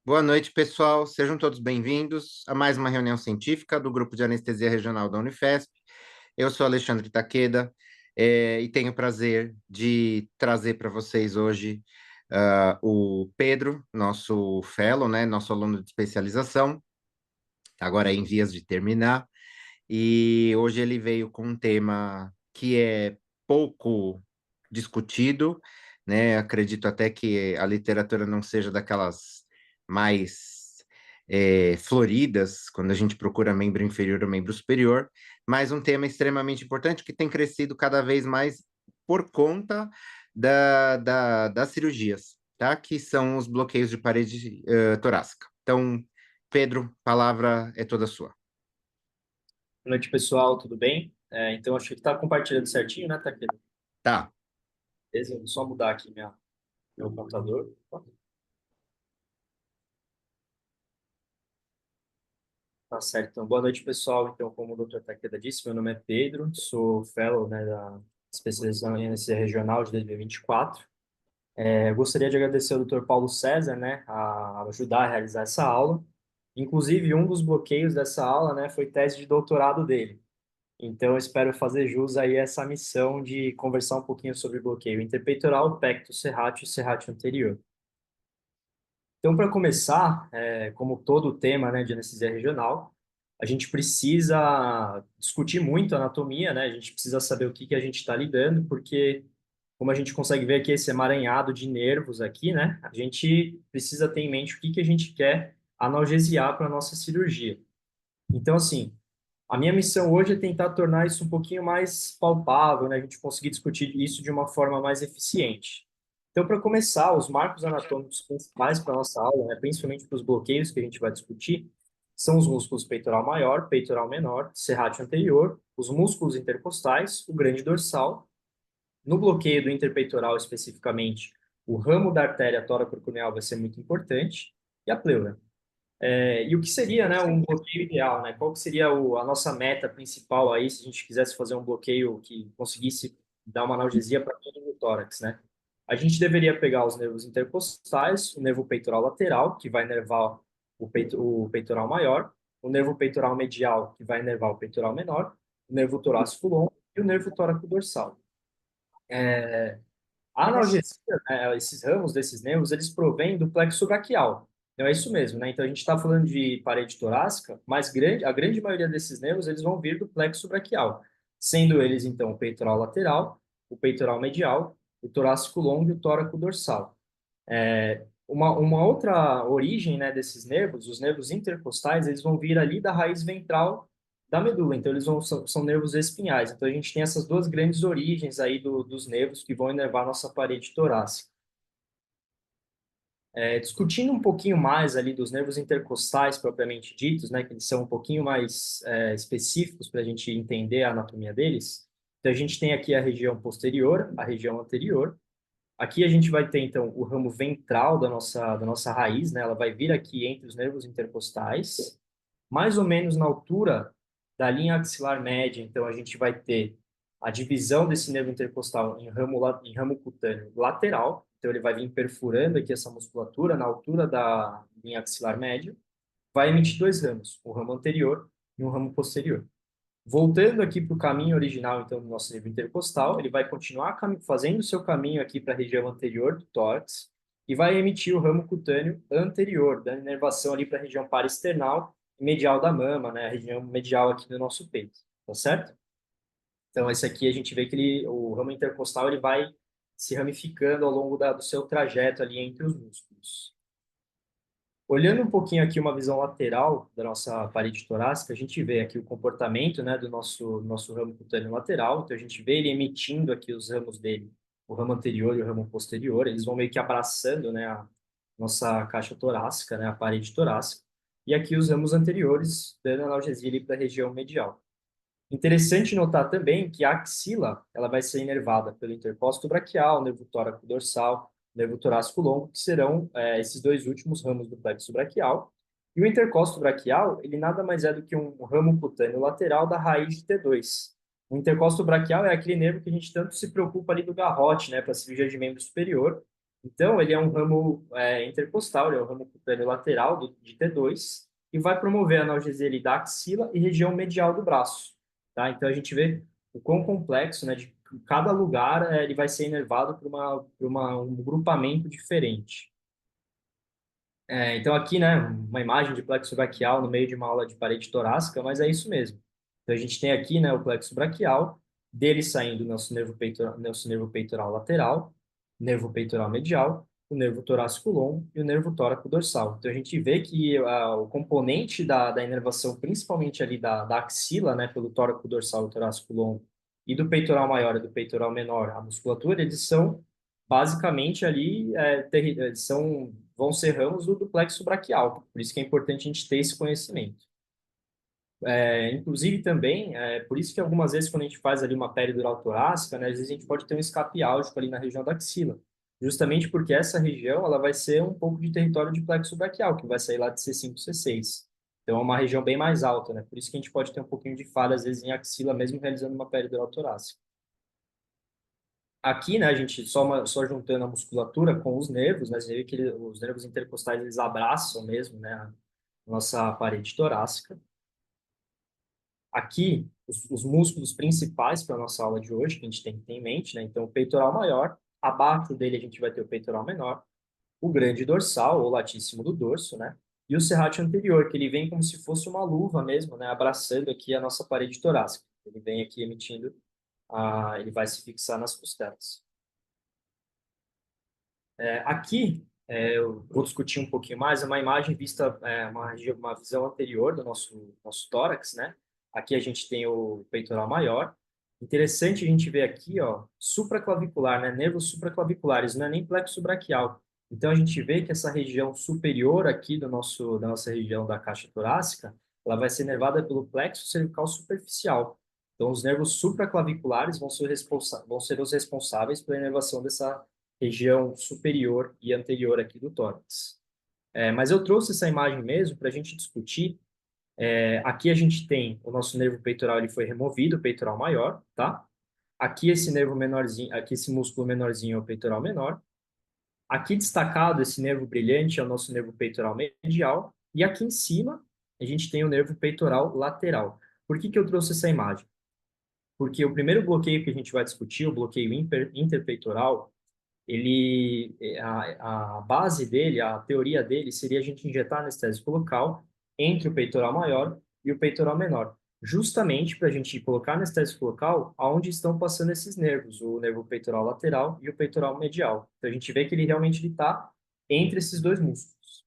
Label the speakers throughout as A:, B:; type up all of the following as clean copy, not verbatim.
A: Boa noite, pessoal. Sejam todos bem-vindos a mais uma reunião científica do Grupo de Anestesia Regional da Unifesp. Eu sou Alexandre Taqueda, e tenho o prazer de trazer para vocês hoje o Pedro, nosso fellow, né, nosso aluno de especialização, agora em vias de terminar. E hoje ele veio com um tema que é pouco discutido, né? Acredito até que a literatura não seja daquelas mais floridas, quando a gente procura membro inferior ou membro superior, mas um tema extremamente importante que tem crescido cada vez mais por conta das cirurgias, tá? Que são os bloqueios de parede torácica. Então, Pedro, a palavra é toda sua.
B: Boa noite, pessoal, tudo bem? Então, acho que está compartilhando certinho, né, Taqueda?
A: Tá.
B: Beleza? Vou só mudar aqui meu computador. Tá certo. Então, boa noite, pessoal. Então, como o doutor Taqueda disse, meu nome é Pedro, sou fellow, né, da especialização em anestesia regional de 2024. Eu gostaria de agradecer ao doutor Paulo César, né, a ajudar a realizar essa aula. Inclusive, um dos bloqueios dessa aula, né, foi tese de doutorado dele. Então, eu espero fazer jus aí a essa missão de conversar um pouquinho sobre bloqueio interpeitoral, pecto serrátil e serrátil anterior. Então, para começar, como todo tema, né, de anestesia regional, a gente precisa discutir muito a anatomia, né? A gente precisa saber o que que a gente está lidando, porque, como a gente consegue ver aqui, esse emaranhado de nervos aqui, né? A gente precisa ter em mente o que que a gente quer analgesiar para a nossa cirurgia. Então, assim, a minha missão hoje é tentar tornar isso um pouquinho mais palpável, né? A gente conseguir discutir isso de uma forma mais eficiente. Então, para começar, os marcos anatômicos principais para a nossa aula, né, principalmente para os bloqueios que a gente vai discutir, são os músculos peitoral maior, peitoral menor, serrátil anterior, os músculos intercostais, o grande dorsal. No bloqueio do interpeitoral especificamente, o ramo da artéria toracocuneal vai ser muito importante, e a pleura. E o que seria, né, um bloqueio ideal, né? Qual que seria a nossa meta principal aí, se a gente quisesse fazer um bloqueio que conseguisse dar uma analgesia para todo o tórax, né? A gente deveria pegar os nervos intercostais, o nervo peitoral lateral, que vai inervar o peitoral maior, o nervo peitoral medial, que vai inervar o peitoral menor, o nervo torácico longo e o nervo tóraco dorsal. A analgesia, né, esses ramos desses nervos, eles provêm do plexo braquial. Então é isso mesmo, né? Então a gente está falando de parede torácica, mas a grande maioria desses nervos eles vão vir do plexo braquial, sendo eles então o peitoral lateral, o peitoral medial, o torácico longo e o tóraco dorsal. Uma outra origem, né, desses nervos, os nervos intercostais, eles vão vir ali da raiz ventral da medula, então são nervos espinhais. Então a gente tem essas duas grandes origens aí dos nervos que vão inervar nossa parede torácica. Discutindo um pouquinho mais ali dos nervos intercostais propriamente ditos, né, que eles são um pouquinho mais específicos para a gente entender a anatomia deles. Então a gente tem aqui a região posterior, a região anterior. Aqui a gente vai ter, então, o ramo ventral da nossa raiz, né? Ela vai vir aqui entre os nervos intercostais, mais ou menos na altura da linha axilar média. Então, a gente vai ter a divisão desse nervo intercostal em ramo cutâneo lateral. Então, ele vai vir perfurando aqui essa musculatura na altura da linha axilar média. Vai emitir dois ramos, um ramo anterior e um ramo posterior. Voltando aqui para o caminho original, então, do nosso nervo intercostal, ele vai continuar fazendo o seu caminho aqui para a região anterior do tórax e vai emitir o ramo cutâneo anterior, dando inervação ali para a região parasternal e medial da mama, né, a região medial aqui do nosso peito, tá certo? Então, esse aqui a gente vê que o ramo intercostal ele vai se ramificando ao longo do seu trajeto ali entre os músculos. Olhando um pouquinho aqui uma visão lateral da nossa parede torácica, a gente vê aqui o comportamento, né, do nosso ramo cutâneo lateral. Então a gente vê ele emitindo aqui os ramos dele, o ramo anterior e o ramo posterior. Eles vão meio que abraçando, né, a nossa caixa torácica, né, a parede torácica. E aqui os ramos anteriores dando analgesia ali para a região medial. Interessante notar também que a axila ela vai ser inervada pelo intercósto braquial, nervo tóraco dorsal, nervo torácico longo, que serão esses dois últimos ramos do plexo braquial. E o intercósto braquial, ele nada mais é do que um ramo cutâneo lateral da raiz de T2. O intercósto braquial é aquele nervo que a gente tanto se preocupa ali do garrote, né, para a cirurgia de membro superior. Então, ele é um ramo intercostal, ele é um ramo cutâneo lateral de T2 e vai promover a analgesia ali da axila e região medial do braço, tá? Então, a gente vê o quão complexo, né, de que cada lugar ele vai ser inervado por um grupamento diferente. Então, aqui, né, uma imagem de plexo braquial no meio de uma aula de parede torácica, mas é isso mesmo. Então, a gente tem aqui, né, o plexo braquial, dele saindo nosso nervo peitoral lateral, nervo peitoral medial, o nervo torácico longo e o nervo tóraco dorsal. Então, a gente vê que o componente da inervação, principalmente ali da axila, né, pelo tóraco dorsal e torácico longo, e do peitoral maior e do peitoral menor, a musculatura, eles são basicamente ali vão ser ramos do plexo braquial. Por isso que é importante a gente ter esse conhecimento. Inclusive também, por isso que algumas vezes quando a gente faz ali uma peridural torácica, né, às vezes a gente pode ter um escape álgico ali na região da axila. Justamente porque essa região ela vai ser um pouco de território de plexo braquial, que vai sair lá de C5, C6. Então é uma região bem mais alta, né? Por isso que a gente pode ter um pouquinho de falha, às vezes, em axila, mesmo realizando uma peridural torácica. Aqui, né, a gente só juntando a musculatura com os nervos, né, você vê que os nervos intercostais eles abraçam mesmo, né, a nossa parede torácica. Aqui, os músculos principais para a nossa aula de hoje, que a gente tem que ter em mente, né, então o peitoral maior, abaixo dele a gente vai ter o peitoral menor, o grande dorsal, ou latíssimo do dorso, né, e o serrátil anterior, que ele vem como se fosse uma luva mesmo, né, abraçando aqui a nossa parede torácica. Ele vem aqui emitindo, ele vai se fixar nas costelas. Aqui, eu vou discutir um pouquinho mais, é uma imagem vista, uma visão anterior do nosso tórax, né? Aqui a gente tem o peitoral maior. Interessante a gente ver aqui, ó, supraclavicular, né? Nervos supraclaviculares, não é nem plexo braquial. Então a gente vê que essa região superior aqui da nossa região da caixa torácica, ela vai ser nervada pelo plexo cervical superficial. Então os nervos supraclaviculares vão ser os responsáveis pela inervação dessa região superior e anterior aqui do tórax. Mas eu trouxe essa imagem mesmo para a gente discutir. Aqui a gente tem o nosso nervo peitoral, ele foi removido, o peitoral maior, tá? Aqui esse nervo menorzinho, aqui esse músculo menorzinho é o peitoral menor. Aqui destacado esse nervo brilhante é o nosso nervo peitoral medial. E aqui em cima a gente tem o nervo peitoral lateral. Por que que eu trouxe essa imagem? Porque o primeiro bloqueio que a gente vai discutir, o bloqueio interpeitoral, a base dele, a teoria dele seria a gente injetar anestésico local entre o peitoral maior e o peitoral menor, justamente para a gente colocar anestésico local aonde estão passando esses nervos, o nervo peitoral lateral e o peitoral medial. Então a gente vê que ele realmente está entre esses dois músculos.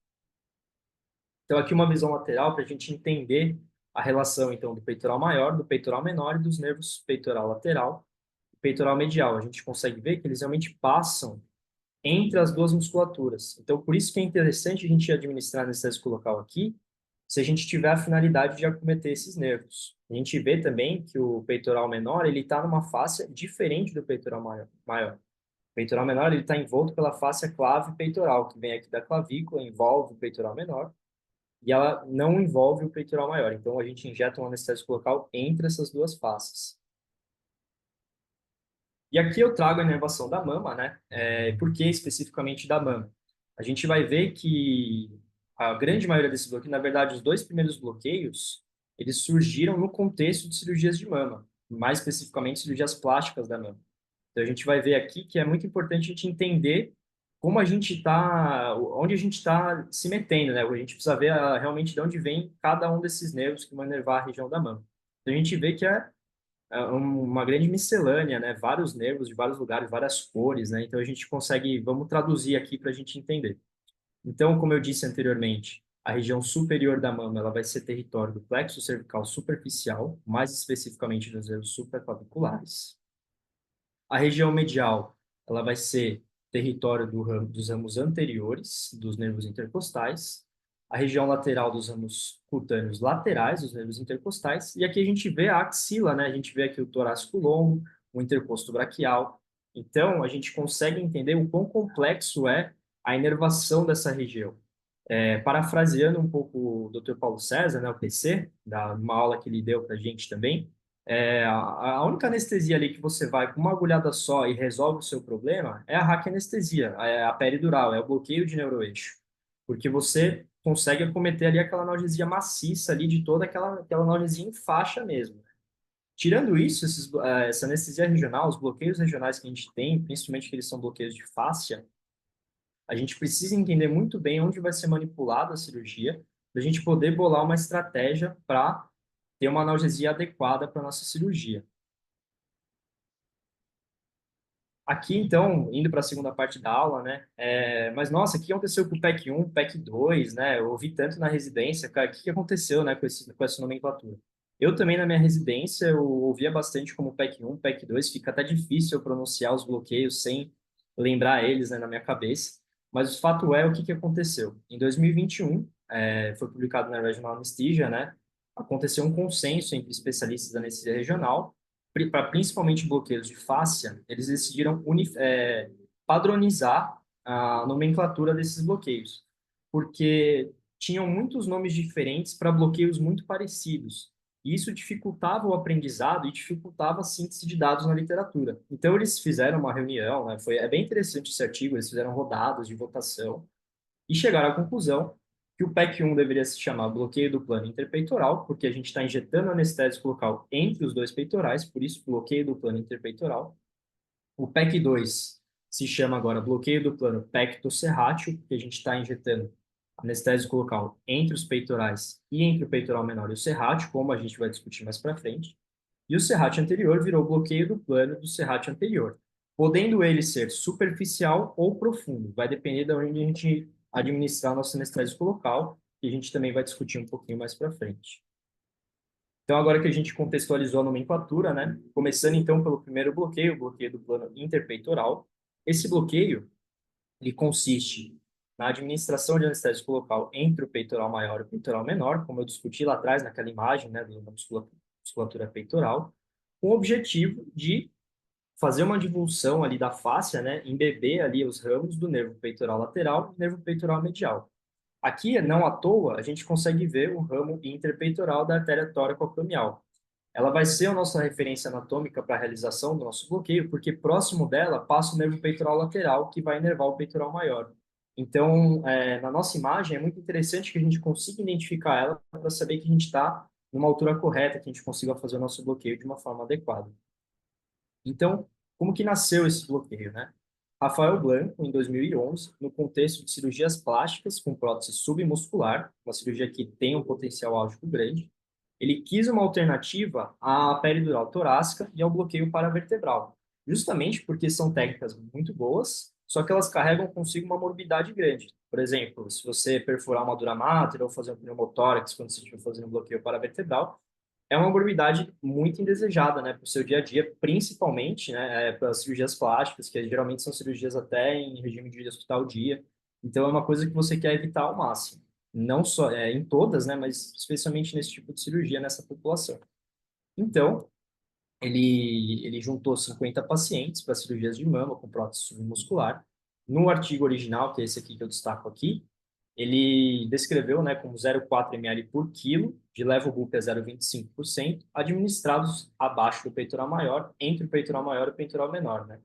B: Então aqui uma visão lateral para a gente entender a relação então do peitoral maior, do peitoral menor e dos nervos peitoral lateral e peitoral medial. A gente consegue ver que eles realmente passam entre as duas musculaturas. Então, por isso que é interessante a gente administrar anestésico local aqui, se a gente tiver a finalidade de acometer esses nervos. A gente vê também que o peitoral menor, ele está numa face diferente do peitoral maior. O peitoral menor, ele está envolto pela face clave peitoral, que vem aqui da clavícula, envolve o peitoral menor, e ela não envolve o peitoral maior. Então, a gente injeta um anestésico local entre essas duas faces. E aqui eu trago a inervação da mama, né? Por que especificamente da mama? A gente vai ver que a grande maioria desses bloqueios, na verdade, os dois primeiros bloqueios, eles surgiram no contexto de cirurgias de mama, mais especificamente cirurgias plásticas da mama. Então a gente vai ver aqui que é muito importante a gente entender como a gente está, onde a gente está se metendo, né? A gente precisa ver realmente de onde vem cada um desses nervos que vão inervar a região da mama. Então a gente vê que uma grande miscelânea, né? Vários nervos de vários lugares, várias cores, né? Então a gente consegue, vamos traduzir aqui para a gente entender. Então, como eu disse anteriormente, a região superior da mama ela vai ser território do plexo cervical superficial, mais especificamente dos nervos supraclaviculares. A região medial ela vai ser território dos ramos anteriores dos nervos intercostais, a região lateral dos ramos cutâneos laterais dos nervos intercostais, e aqui a gente vê a axila, né? A gente vê aqui o torácico longo, o intercosto braquial. Então, a gente consegue entender o quão complexo é a inervação dessa região. Parafraseando um pouco o Dr. Paulo César, né, o PC, uma aula que ele deu para a gente também, A única anestesia ali que você vai com uma agulhada só e resolve o seu problema é a raquianestesia, é a peridural, é o bloqueio de neuroeixo. Porque você consegue acometer ali aquela analgesia maciça ali de toda aquela analgesia em faixa mesmo. Tirando isso, essa anestesia regional, os bloqueios regionais que a gente tem, principalmente que eles são bloqueios de fáscia, a gente precisa entender muito bem onde vai ser manipulada a cirurgia, para a gente poder bolar uma estratégia para ter uma analgesia adequada para a nossa cirurgia. Aqui, então, indo para a segunda parte da aula, né? Mas, nossa, o que aconteceu com o PEC 1, PEC 2, né? Eu ouvi tanto na residência, cara, o que aconteceu, né, com essa nomenclatura? Eu também, na minha residência, eu ouvia bastante como PEC 1, PEC 2, fica até difícil eu pronunciar os bloqueios sem lembrar eles, né, na minha cabeça. Mas o fato é, o que aconteceu? Em 2021, foi publicado na Regional Anesthesia, né? Aconteceu um consenso entre especialistas da anestesia regional para principalmente bloqueios de fáscia, eles decidiram padronizar a nomenclatura desses bloqueios, porque tinham muitos nomes diferentes para bloqueios muito parecidos. E isso dificultava o aprendizado e dificultava a síntese de dados na literatura. Então, eles fizeram uma reunião, né? É bem interessante esse artigo, eles fizeram rodadas de votação e chegaram à conclusão que o PEC 1 deveria se chamar bloqueio do plano interpeitoral, porque a gente está injetando anestésico local entre os dois peitorais, por isso bloqueio do plano interpeitoral. O PEC 2 se chama agora bloqueio do plano pectoserrátil, porque a gente está injetando anestésico local entre os peitorais e entre o peitoral menor e o serrátil, como a gente vai discutir mais para frente. E o serrátil anterior virou bloqueio do plano do serrátil anterior, podendo ele ser superficial ou profundo. Vai depender de onde a gente administrar nosso anestésico local, que a gente também vai discutir um pouquinho mais para frente. Então, agora que a gente contextualizou a nomenclatura, né? Começando então pelo primeiro bloqueio, o bloqueio do plano interpeitoral. Esse bloqueio, ele consiste na administração de anestésico local entre o peitoral maior e o peitoral menor, como eu discuti lá atrás naquela imagem, né, da musculatura peitoral, com o objetivo de fazer uma divulsão ali da fáscia, né, embeber ali os ramos do nervo peitoral lateral e nervo peitoral medial. Aqui, não à toa, a gente consegue ver o ramo interpeitoral da artéria tóraco-acromial. Ela vai ser a nossa referência anatômica para a realização do nosso bloqueio, porque próximo dela passa o nervo peitoral lateral, que vai inervar o peitoral maior. Então, na nossa imagem, é muito interessante que a gente consiga identificar ela para saber que a gente está numa altura correta, que a gente consiga fazer o nosso bloqueio de uma forma adequada. Então, como que nasceu esse bloqueio, né? Rafael Blanco, em 2011, no contexto de cirurgias plásticas com prótese submuscular, uma cirurgia que tem um potencial álgico grande, ele quis uma alternativa à peridural torácica e ao bloqueio paravertebral, justamente porque são técnicas muito boas, só que elas carregam consigo uma morbidade grande. Por exemplo, se você perfurar uma dura mater ou fazer um pneumotórax quando você estiver fazendo um bloqueio paravertebral, é uma morbidade muito indesejada, né, para o seu dia a dia, principalmente, né, para as cirurgias plásticas, que geralmente são cirurgias até em regime de hospital dia. Então, é uma coisa que você quer evitar ao máximo. Não só em todas, né, mas especialmente nesse tipo de cirurgia, nessa população. Então, ele juntou 50 pacientes para cirurgias de mama com prótese submuscular. No artigo original, que é esse aqui que eu destaco aqui, ele descreveu, né, como 0,4 ml por quilo de levobup a 0,25%, administrados abaixo do peitoral maior, entre o peitoral maior e o peitoral menor, né?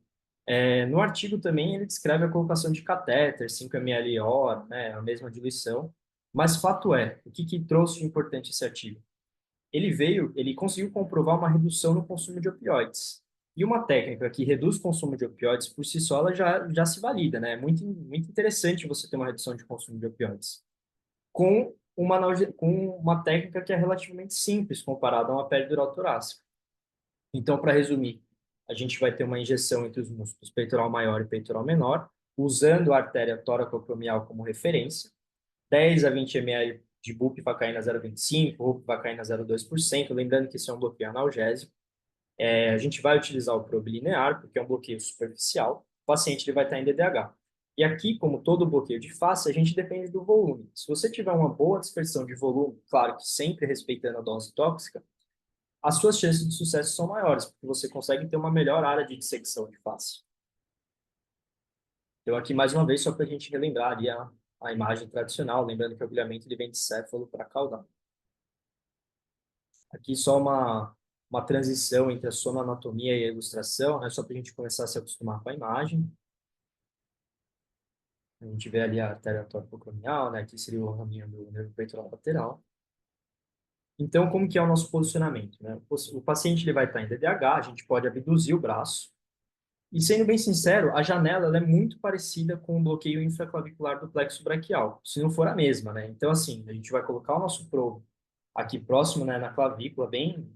B: No artigo também ele descreve a colocação de catéter, 5 ml hora, né, a mesma diluição. Mas fato é, o que trouxe de importante esse artigo? Ele conseguiu comprovar uma redução no consumo de opioides. E uma técnica que reduz o consumo de opioides por si só, ela já se valida, né? É muito interessante você ter uma redução de consumo de opioides. Com uma técnica que é relativamente simples comparada a uma peridural torácica. Então, para resumir, a gente vai ter uma injeção entre os músculos peitoral maior e peitoral menor, usando a artéria tóraco-acromial como referência, 10 a 20 ml de bupivacaína 0,25, bupivacaína 0,2%, lembrando que isso é um bloqueio analgésico. A gente vai utilizar o probe linear, porque é um bloqueio superficial. O paciente ele vai estar em DDH. E aqui, como todo bloqueio de face, a gente depende do volume. Se você tiver uma boa dispersão de volume, claro que sempre respeitando a dose tóxica, as suas chances de sucesso são maiores, porque você consegue ter uma melhor área de dissecção de face. Então, aqui, mais uma vez, só para a gente relembrar ali a imagem tradicional, lembrando que o agulhamento ele vem de céfalo para caudal. Aqui só uma transição entre a sonoanatomia e a ilustração, né, só para a gente começar a se acostumar com a imagem. A gente vê ali a artéria torcocranial, né, que seria o raminho do nervo peitoral lateral. Então, como que é o nosso posicionamento, né? O paciente ele vai estar em DDH, a gente pode abduzir o braço. E sendo bem sincero, a janela ela é muito parecida com o bloqueio infraclavicular do plexo braquial, se não for a mesma, né? Então, assim, a gente vai colocar o nosso probo aqui próximo, né, na clavícula, bem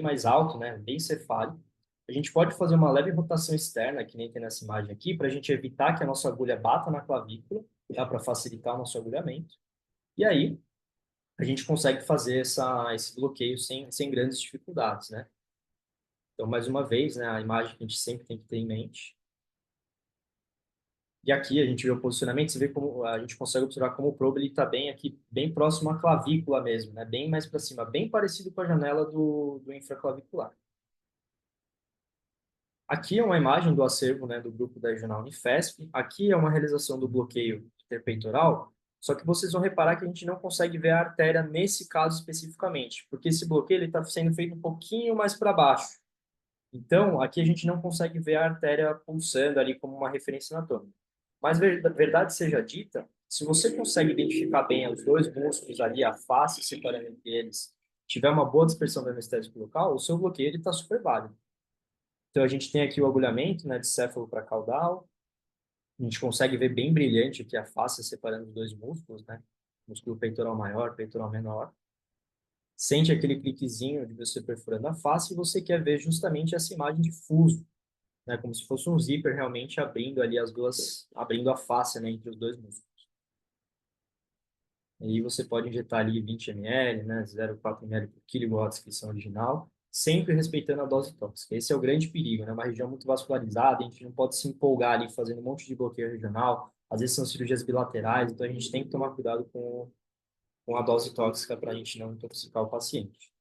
B: mais alto, né, bem cefálico. A gente pode fazer uma leve rotação externa, que nem tem nessa imagem aqui, para a gente evitar que a nossa agulha bata na clavícula, dá para facilitar o nosso agulhamento. E aí, a gente consegue fazer esse bloqueio sem grandes dificuldades, né? Então, mais uma vez, né, a imagem que a gente sempre tem que ter em mente. E aqui a gente vê o posicionamento, você vê como a gente consegue observar como o probe está bem aqui, bem próximo à clavícula mesmo, né? Bem mais para cima, bem parecido com a janela do infraclavicular. Aqui é uma imagem do acervo, né, do grupo da Regional Unifesp. Aqui é uma realização do bloqueio interpeitoral, só que vocês vão reparar que a gente não consegue ver a artéria nesse caso especificamente, porque esse bloqueio está sendo feito um pouquinho mais para baixo. Então, aqui a gente não consegue ver a artéria pulsando ali como uma referência anatômica. Mas, verdade seja dita, se você consegue identificar bem os dois músculos ali, a face separando entre eles, tiver uma boa dispersão do anestésico local, o seu bloqueio está super válido. Então, a gente tem aqui o agulhamento, né, de céfalo para caudal. A gente consegue ver bem brilhante aqui a face separando os dois músculos, né? Músculo peitoral maior, peitoral menor. Sente aquele cliquezinho de você perfurando a face e você quer ver justamente essa imagem de fuso, né? Como se fosse um zíper realmente abrindo ali abrindo a face, né, entre os dois músculos. E você pode injetar ali 20 ml, né, 0,4 ml por quilo, igual a descrição original, sempre respeitando a dose tóxica. Esse é o grande perigo, né? Uma região muito vascularizada, a gente não pode se empolgar ali fazendo um monte de bloqueio regional, às vezes são cirurgias bilaterais, então a gente tem que tomar cuidado com a dose tóxica para a gente não intoxicar o paciente.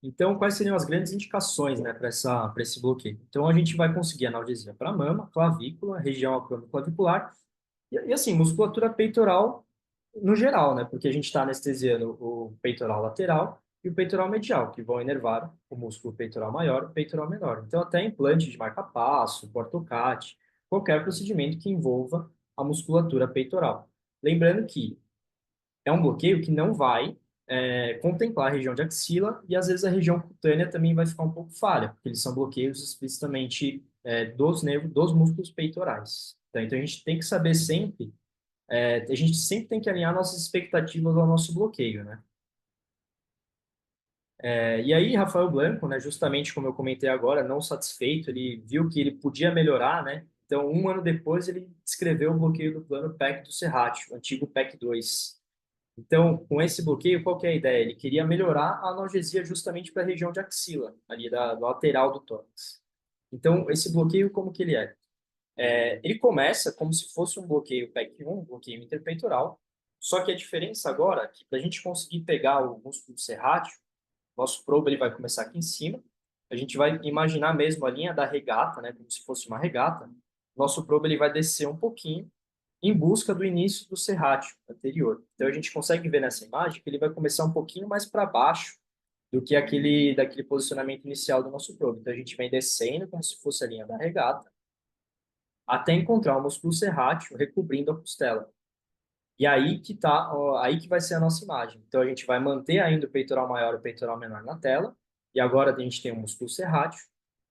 B: Então, quais seriam as grandes indicações, né, para esse bloqueio? Então, a gente vai conseguir analgesia para mama, clavícula, região acromioclavicular e, assim, musculatura peitoral no geral, né? Porque a gente está anestesiando o peitoral lateral e o peitoral medial, que vão inervar o músculo peitoral maior e o peitoral menor. Então, até implante de marca-passo, portocate, qualquer procedimento que envolva a musculatura peitoral. Lembrando que é um bloqueio que não vai contemplar a região de axila e, às vezes, a região cutânea também vai ficar um pouco falha, porque eles são bloqueios explicitamente dos nervos, dos músculos peitorais. Então, a gente tem que saber sempre a gente sempre tem que alinhar nossas expectativas ao nosso bloqueio, né? E aí, Rafael Blanco, né, justamente como eu comentei agora, não satisfeito, ele viu que ele podia melhorar, né? Então, um ano depois, ele descreveu o bloqueio do plano PEC do Serratio, o antigo PEC 2. Então, com esse bloqueio, qual que é a ideia? Ele queria melhorar a analgesia justamente para a região de axila, ali da lateral do tórax. Então, esse bloqueio, como que ele é? Ele começa como se fosse um bloqueio PEC1, um bloqueio interpeitoral, só que a diferença agora é que para a gente conseguir pegar o músculo serrátil, nosso probo ele vai começar aqui em cima, a gente vai imaginar mesmo a linha da regata, né, como se fosse uma regata, nosso probo ele vai descer um pouquinho em busca do início do serrátil anterior. Então a gente consegue ver nessa imagem que ele vai começar um pouquinho mais para baixo do que daquele posicionamento inicial do nosso probo. Então a gente vem descendo como se fosse a linha da regata, até encontrar o músculo serrátil recobrindo a costela. E aí que tá, aí que vai ser a nossa imagem. Então a gente vai manter ainda o peitoral maior e o peitoral menor na tela. E agora a gente tem o músculo serrátil.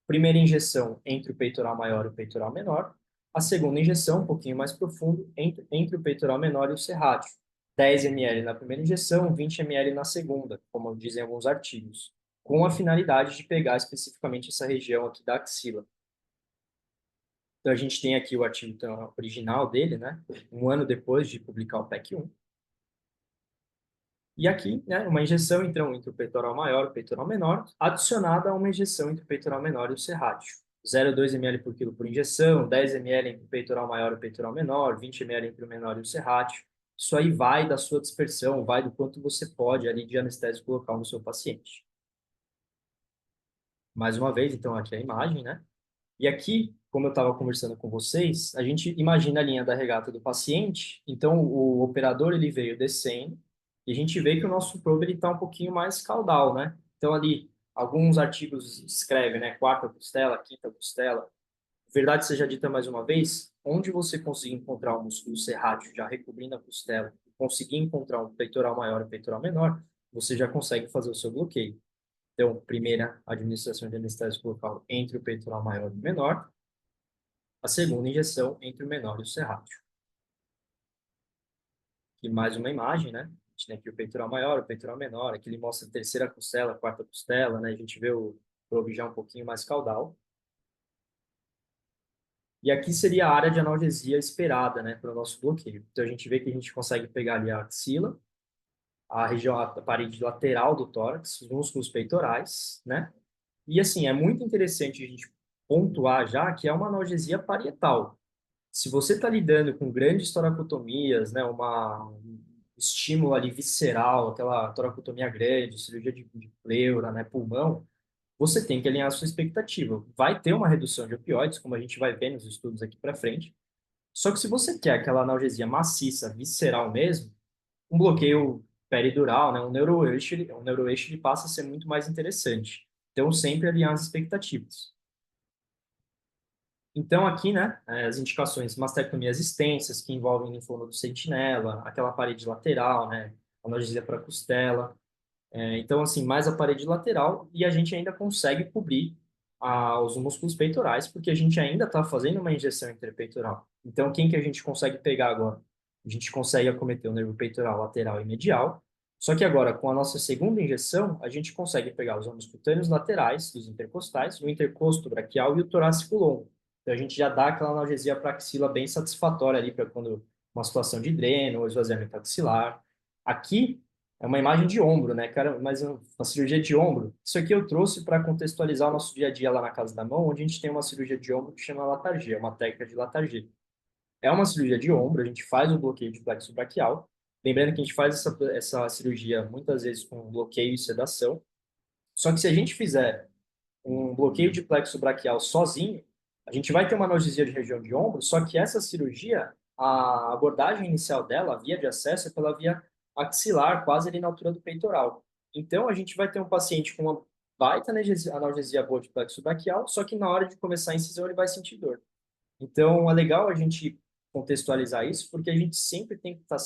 B: Primeira injeção entre o peitoral maior e o peitoral menor. A segunda injeção, um pouquinho mais profundo, entre o peitoral menor e o serrátil. 10 ml na primeira injeção, 20 ml na segunda, como dizem alguns artigos, com a finalidade de pegar especificamente essa região aqui da axila. Então, a gente tem aqui o artigo então, original dele, né? Um ano depois de publicar o PEC 1. E aqui, né, uma injeção, então, entre o peitoral maior e o peitoral menor, adicionada a uma injeção entre o peitoral menor e o serrátil. 0,2 ml por quilo por injeção, 10 ml entre o peitoral maior e o peitoral menor, 20 ml entre o menor e o serrátil. Isso aí vai da sua dispersão, vai do quanto você pode ali de anestésico local no seu paciente. Mais uma vez, então, aqui a imagem, né? E aqui, como eu estava conversando com vocês, a gente imagina a linha da regata do paciente. Então, o operador ele veio descendo E a gente vê que o nosso probe está um pouquinho mais caudal, né? Então, ali, alguns artigos descrevem, né? Quarta costela, quinta costela. Verdade seja dita mais uma vez, onde você conseguir encontrar um músculo serrátil já recobrindo a costela, conseguir encontrar um peitoral maior e um peitoral menor, você já consegue fazer o seu bloqueio. Então, primeira administração de anestésico local entre o peitoral maior e o menor, a segunda injeção entre o menor e o serrátil. E mais uma imagem, né? A gente tem aqui o peitoral maior, o peitoral menor, aqui ele mostra a terceira costela, a quarta costela, né? A gente vê o probe já um pouquinho mais caudal. E aqui seria a área de analgesia esperada, né, para o nosso bloqueio. Então a gente vê que a gente consegue pegar ali a axila, a região, a parede lateral do tórax, os músculos peitorais, né? E assim, é muito interessante a gente pontuar já que é uma analgesia parietal. Se você está lidando com grandes toracotomias, né, um estímulo ali visceral, aquela toracotomia grande, cirurgia de pleura, né, pulmão, você tem que alinhar a sua expectativa. Vai ter uma redução de opioides, como a gente vai ver nos estudos aqui para frente. Só que se você quer aquela analgesia maciça, visceral mesmo, um bloqueio peridural, né, um neuroeixo ele passa a ser muito mais interessante. Então, sempre alinhar as expectativas. Então, aqui, né, as indicações, mastectomias extensas, que envolvem linfonodo sentinela, aquela parede lateral, né, analgesia para costela. Então, assim, mais a parede lateral e a gente ainda consegue cobrir os músculos peitorais, porque a gente ainda está fazendo uma injeção interpeitoral. Então, quem que a gente consegue pegar agora? A gente consegue acometer o nervo peitoral lateral e medial, só que agora, com a nossa segunda injeção, a gente consegue pegar os ânus cutâneos laterais, dos intercostais, o intercosto braquial e o torácico longo. Então, a gente já dá aquela analgesia para axila bem satisfatória ali, para quando uma situação de dreno ou esvaziamento axilar. Aqui, é uma imagem de ombro, né, cara? Mas uma cirurgia de ombro. Isso aqui eu trouxe para contextualizar o nosso dia a dia lá na Casa da Mão, onde a gente tem uma cirurgia de ombro que chama Latargia, uma técnica de Latargia. É uma cirurgia de ombro, a gente faz o bloqueio de plexo braquial. Lembrando que a gente faz essa cirurgia muitas vezes com bloqueio e sedação. Só que se a gente fizer um bloqueio de plexo braquial sozinho, a gente vai ter uma analgesia de região de ombro, só que essa cirurgia, a abordagem inicial dela, a via de acesso, é pela via axilar, quase ali na altura do peitoral. Então, a gente vai ter um paciente com uma baita analgesia boa de plexo braquial, só que na hora de começar a incisão ele vai sentir dor. Então, é legal a gente contextualizar isso, porque a gente sempre tem que a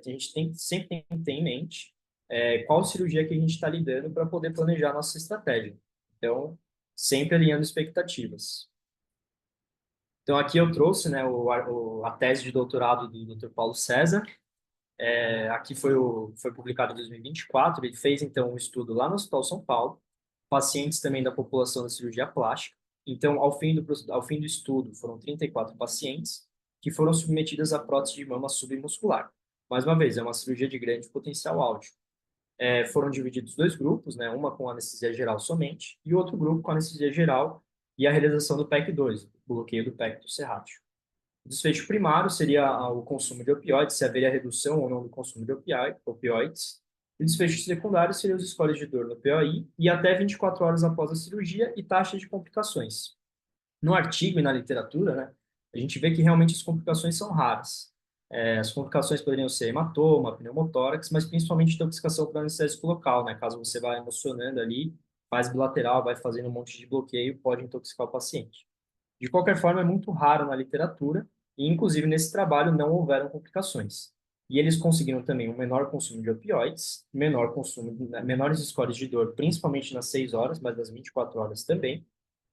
B: gente sempre tem que ter em mente qual cirurgia que a gente está lidando para poder planejar a nossa estratégia. Então, sempre alinhando expectativas. Então, aqui eu trouxe, né, a tese de doutorado do Dr. Paulo César. Aqui foi publicado em 2024. Ele fez, então, um estudo lá no Hospital São Paulo, pacientes também da população da cirurgia plástica. Então, ao fim do estudo, foram 34 pacientes que foram submetidas à prótese de mama submuscular. Mais uma vez, é uma cirurgia de grande potencial áudio. Foram divididos dois grupos, né? Uma com anestesia geral somente e outro grupo com anestesia geral e a realização do PEC2, o bloqueio do pecto serrátil. O desfecho primário seria o consumo de opioides, se haveria redução ou não do consumo de opioides. O desfecho secundário seria os scores de dor no POI e até 24 horas após a cirurgia e taxa de complicações. No artigo e na literatura, né, a gente vê que realmente as complicações são raras. As complicações poderiam ser hematoma, pneumotórax, mas principalmente intoxicação por anestésico local, né? Caso você vá emocionando ali, faz bilateral, vai fazendo um monte de bloqueio, pode intoxicar o paciente. De qualquer forma, é muito raro na literatura, e inclusive nesse trabalho não houveram complicações. E eles conseguiram também um menor consumo de opioides, menores scores de dor, principalmente nas 6 horas, mas nas 24 horas também,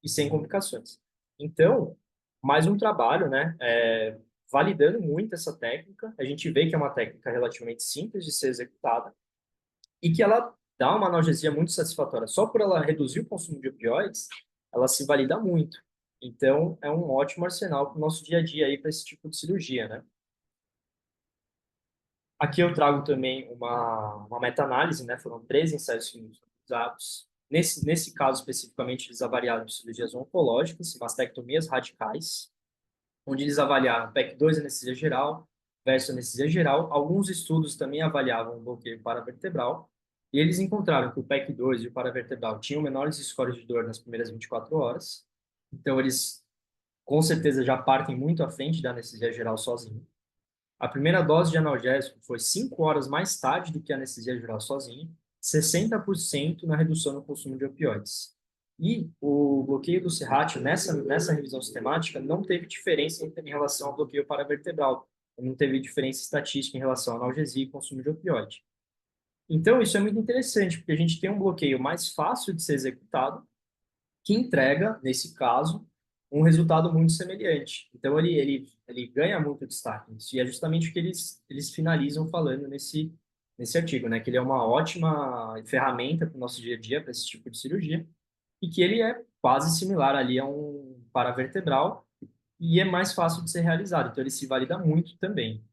B: e sem complicações. Então, mais um trabalho, né, validando muito essa técnica. A gente vê que é uma técnica relativamente simples de ser executada e que ela dá uma analgesia muito satisfatória. Só por ela reduzir o consumo de opioides, ela se valida muito. Então, é um ótimo arsenal para o nosso dia a dia aí para esse tipo de cirurgia, né? Aqui eu trago também uma meta-análise, né? Foram 13 ensaios clínicos usados. Nesse caso, especificamente, eles avaliaram cirurgias oncológicas, mastectomias radicais, onde eles avaliaram PEC2 anestesia geral versus anestesia geral. Alguns estudos também avaliavam o bloqueio paravertebral, e eles encontraram que o PEC2 e o paravertebral tinham menores scores de dor nas primeiras 24 horas. Então, eles com certeza já partem muito à frente da anestesia geral sozinho. A primeira dose de analgésico foi 5 horas mais tarde do que a anestesia geral sozinha, 60% na redução no consumo de opioides. E o bloqueio do serrátil, nessa revisão sistemática, não teve diferença em relação ao bloqueio paravertebral. Não teve diferença estatística em relação à analgesia e consumo de opioide. Então, isso é muito interessante, porque a gente tem um bloqueio mais fácil de ser executado, que entrega, nesse caso, um resultado muito semelhante. Então, ele ganha muito destaque nisso. E é justamente o que eles finalizam falando nesse artigo, né? Que ele é uma ótima ferramenta para o nosso dia a dia, para esse tipo de cirurgia, e que ele é quase similar ali a um paravertebral e é mais fácil de ser realizado. Então, ele se valida muito também.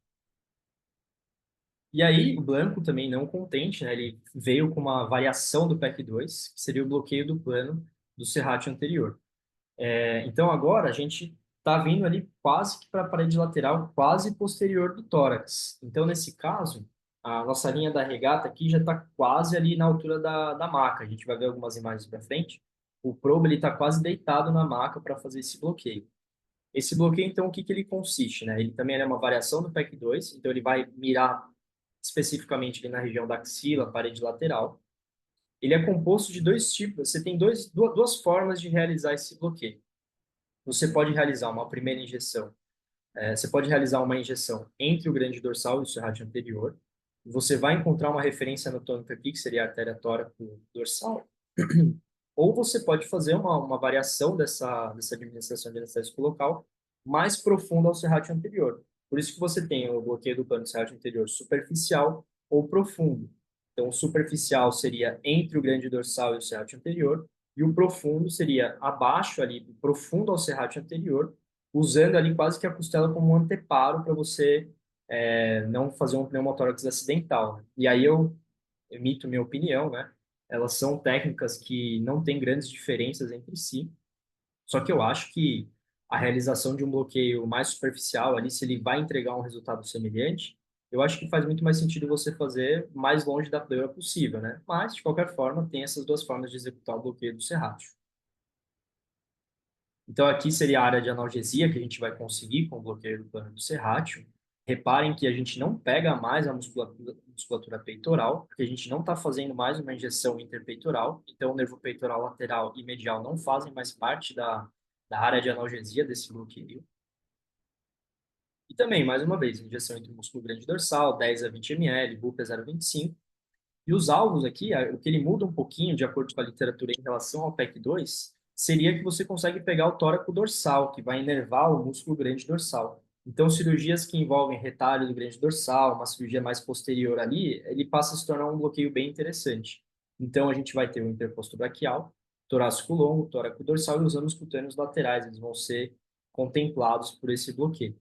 B: E aí, o Blanco também não contente, né? Ele veio com uma variação do PEC2, que seria o bloqueio do plano do serrátil anterior. Então, agora a gente está vindo ali quase que para a parede lateral, quase posterior do tórax. Então, nesse caso, a nossa linha da regata aqui já está quase ali na altura da maca. A gente vai ver algumas imagens para frente. O probe está quase deitado na maca para fazer esse bloqueio. Esse bloqueio, então, o que, que ele consiste, né? Ele também é uma variação do PEC2, então ele vai mirar especificamente ali na região da axila, parede lateral. Ele é composto de dois tipos. Você tem duas formas de realizar esse bloqueio. Você pode realizar uma primeira injeção. Você pode realizar uma injeção entre o grande dorsal e o serrátil anterior. Você vai encontrar uma referência anatômica aqui, que seria a artéria tóraco-dorsal. Ou você pode fazer uma variação dessa administração de anestésico local mais profunda ao serrátil anterior. Por isso que você tem o bloqueio do plano serrátil anterior superficial ou profundo. Então, o superficial seria entre o grande dorsal e o serrátil anterior, e o profundo seria abaixo ali, profundo ao serrátil anterior, usando ali quase que a costela como um anteparo para você não fazer um pneumotórax acidental, né? E aí eu emito minha opinião, né? Elas são técnicas que não têm grandes diferenças entre si, só que eu acho que a realização de um bloqueio mais superficial ali, se ele vai entregar um resultado semelhante, eu acho que faz muito mais sentido você fazer mais longe da pleura possível, né? Mas, de qualquer forma, tem essas duas formas de executar o bloqueio do serrátil. Então, aqui seria a área de analgesia que a gente vai conseguir com o bloqueio do plano do serrátil. Reparem que a gente não pega mais a musculatura peitoral, porque a gente não está fazendo mais uma injeção interpeitoral. Então, o nervo peitoral lateral e medial não fazem mais parte da área de analgesia desse bloqueio. E também, mais uma vez, injeção entre o músculo grande dorsal, 10 a 20 ml, bupa 0,25. E os alvos aqui, o que ele muda um pouquinho, de acordo com a literatura em relação ao PEC2, seria que você consegue pegar o tóraco dorsal, que vai inervar o músculo grande dorsal. Então, cirurgias que envolvem retalho do grande dorsal, uma cirurgia mais posterior ali, ele passa a se tornar um bloqueio bem interessante. Então, a gente vai ter o interposto braquial, torácico longo, tóraco dorsal e os ânus cutâneos laterais, eles vão ser contemplados por esse bloqueio.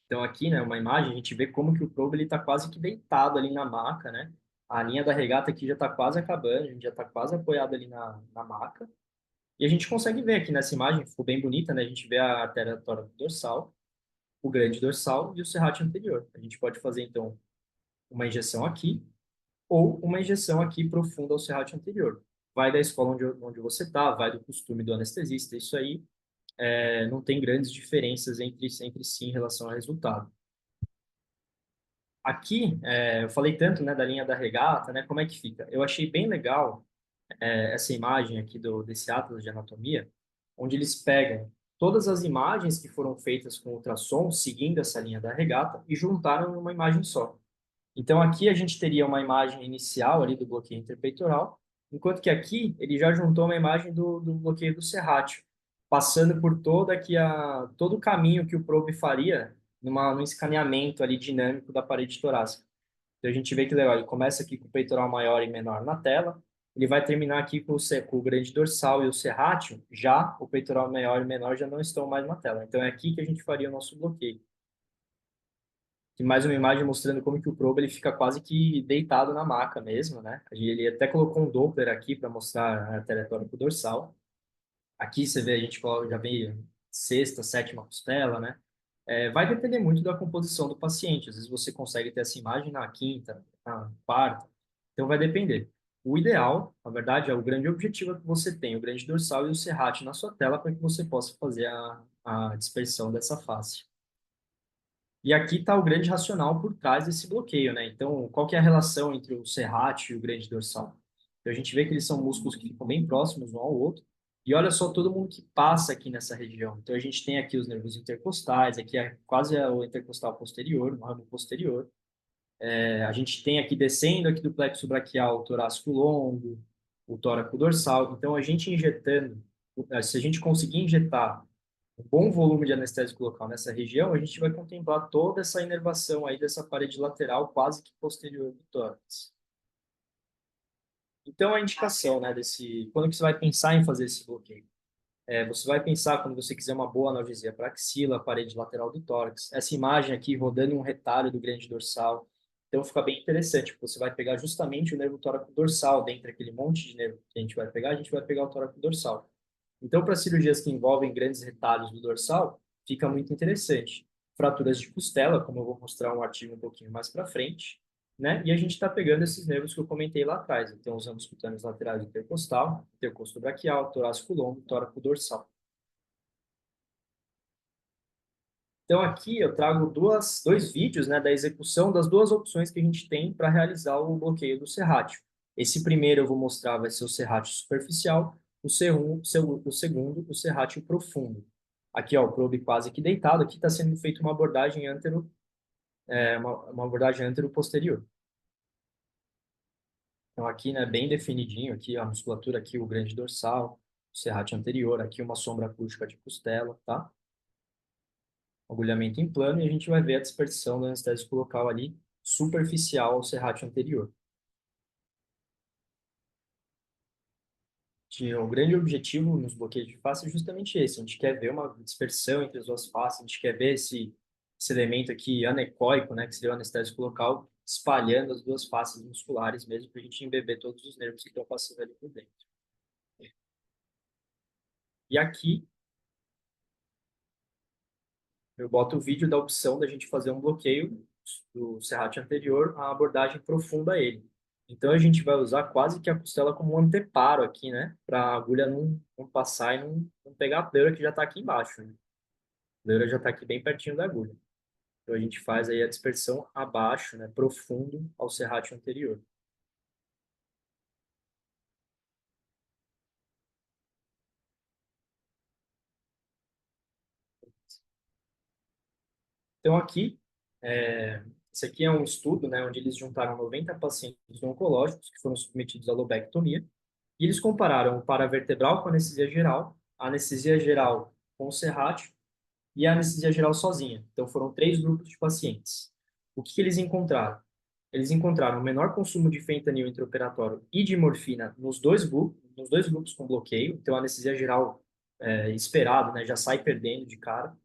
B: Então aqui, né, uma imagem, a gente vê como que o probe ele está quase que deitado ali na maca, né? A linha da regata aqui já está quase acabando, a gente já está quase apoiado ali na maca. E a gente consegue ver aqui nessa imagem, ficou bem bonita, né? A gente vê a artéria tóraco dorsal, o grande dorsal e o serrátil anterior. A gente pode fazer, então, uma injeção aqui ou uma injeção aqui profunda ao serrátil anterior. Vai da escola onde você está, vai do costume do anestesista, isso aí não tem grandes diferenças entre si em relação ao resultado. Aqui, eu falei tanto, né, da linha da regata, né, como é que fica? Eu achei bem legal essa imagem aqui desse atlas de anatomia, onde eles pegam todas as imagens que foram feitas com ultrassom, seguindo essa linha da regata, e juntaram numa imagem só. Então, aqui a gente teria uma imagem inicial ali do bloqueio interpeitoral, enquanto que aqui ele já juntou uma imagem do bloqueio do serrátil, passando por todo o caminho que o probe faria num escaneamento ali dinâmico da parede torácica. Então, a gente vê que legal, ele começa aqui com o peitoral maior e menor na tela, ele vai terminar aqui com o grande dorsal e o serrátil, já o peitoral maior e menor já não estão mais na tela. Então, é aqui que a gente faria o nosso bloqueio. E mais uma imagem mostrando como que o probe ele fica quase que deitado na maca mesmo, né? Ele até colocou um Doppler aqui para mostrar a artéria tóraco-dorsal. Aqui você vê, a gente já vê sexta, sétima costela, né? Vai depender muito da composição do paciente. Às vezes você consegue ter essa imagem na quinta, na quarta. Então vai depender. O ideal, na verdade, o grande objetivo é que você tenha o grande dorsal e o serrátil na sua tela para que você possa fazer a dispersão dessa face. E aqui está o grande racional por trás desse bloqueio, né? Então, qual que é a relação entre o serrátil e o grande dorsal? Então, a gente vê que eles são músculos que ficam bem próximos um ao outro. E olha só todo mundo que passa aqui nessa região. Então, a gente tem aqui os nervos intercostais, aqui é quase o intercostal posterior, no ramo posterior. A gente tem aqui descendo aqui do plexo braquial o torácico longo, o tóraco dorsal. Então, a gente injetando, se a gente conseguir injetar um bom volume de anestésico local nessa região, a gente vai contemplar toda essa inervação aí dessa parede lateral quase que posterior do tórax. Então, a indicação, né, quando que você vai pensar em fazer esse bloqueio? Você vai pensar quando você quiser uma boa analgesia para axila, parede lateral do tórax. Essa imagem aqui rodando um retalho do grande dorsal. Então fica bem interessante, porque você vai pegar justamente o nervo tóraco dorsal, dentre aquele monte de nervo que a gente vai pegar o tóraco dorsal. Então, para cirurgias que envolvem grandes retalhos do dorsal, fica muito interessante. Fraturas de costela, como eu vou mostrar um artigo um pouquinho mais para frente, né? E a gente está pegando esses nervos que eu comentei lá atrás. Então, os ramos cutâneos laterais intercostal, intercosto braquial, torácico longo, tóraco dorsal. Então, aqui eu trago dois vídeos, né, da execução das duas opções que a gente tem para realizar o bloqueio do serrátil. Esse primeiro eu vou mostrar vai ser o serrátil superficial, o segundo, o serrátil profundo. Aqui, ó, o probe quase que deitado, aqui está sendo feita uma abordagem uma abordagem antero-posterior. Então, aqui, né, bem definidinho, aqui a musculatura, aqui o grande dorsal, o serrátil anterior, aqui uma sombra acústica de costela, tá? Agulhamento em plano, e a gente vai ver a dispersão do anestésico local ali, superficial ao serrátil anterior. O grande objetivo nos bloqueios de face é justamente esse, a gente quer ver uma dispersão entre as duas faces, a gente quer ver esse elemento aqui anecoico, né, que seria o anestésico local, espalhando as duas faces musculares mesmo, para a gente embeber todos os nervos que estão passando ali por dentro. E aqui, eu boto o vídeo da opção da gente fazer um bloqueio do serrátil anterior, a abordagem profunda a ele. Então, a gente vai usar quase que a costela como um anteparo aqui, né? Para a agulha não passar e não pegar a pleura que já está aqui embaixo, né? A pleura já está aqui bem pertinho da agulha. Então, a gente faz aí a dispersão abaixo, né? Profundo ao serrátil anterior. Então, aqui, esse aqui é um estudo, né? Onde eles juntaram 90 pacientes oncológicos que foram submetidos à lobectomia. E eles compararam o paravertebral com a anestesia geral com o serrátil e a anestesia geral sozinha. Então, foram 3 grupos de pacientes. O que eles encontraram? Eles encontraram o menor consumo de fentanil intraoperatório e de morfina nos dois grupos com bloqueio. Então, a anestesia geral esperado, né, já sai perdendo de cara.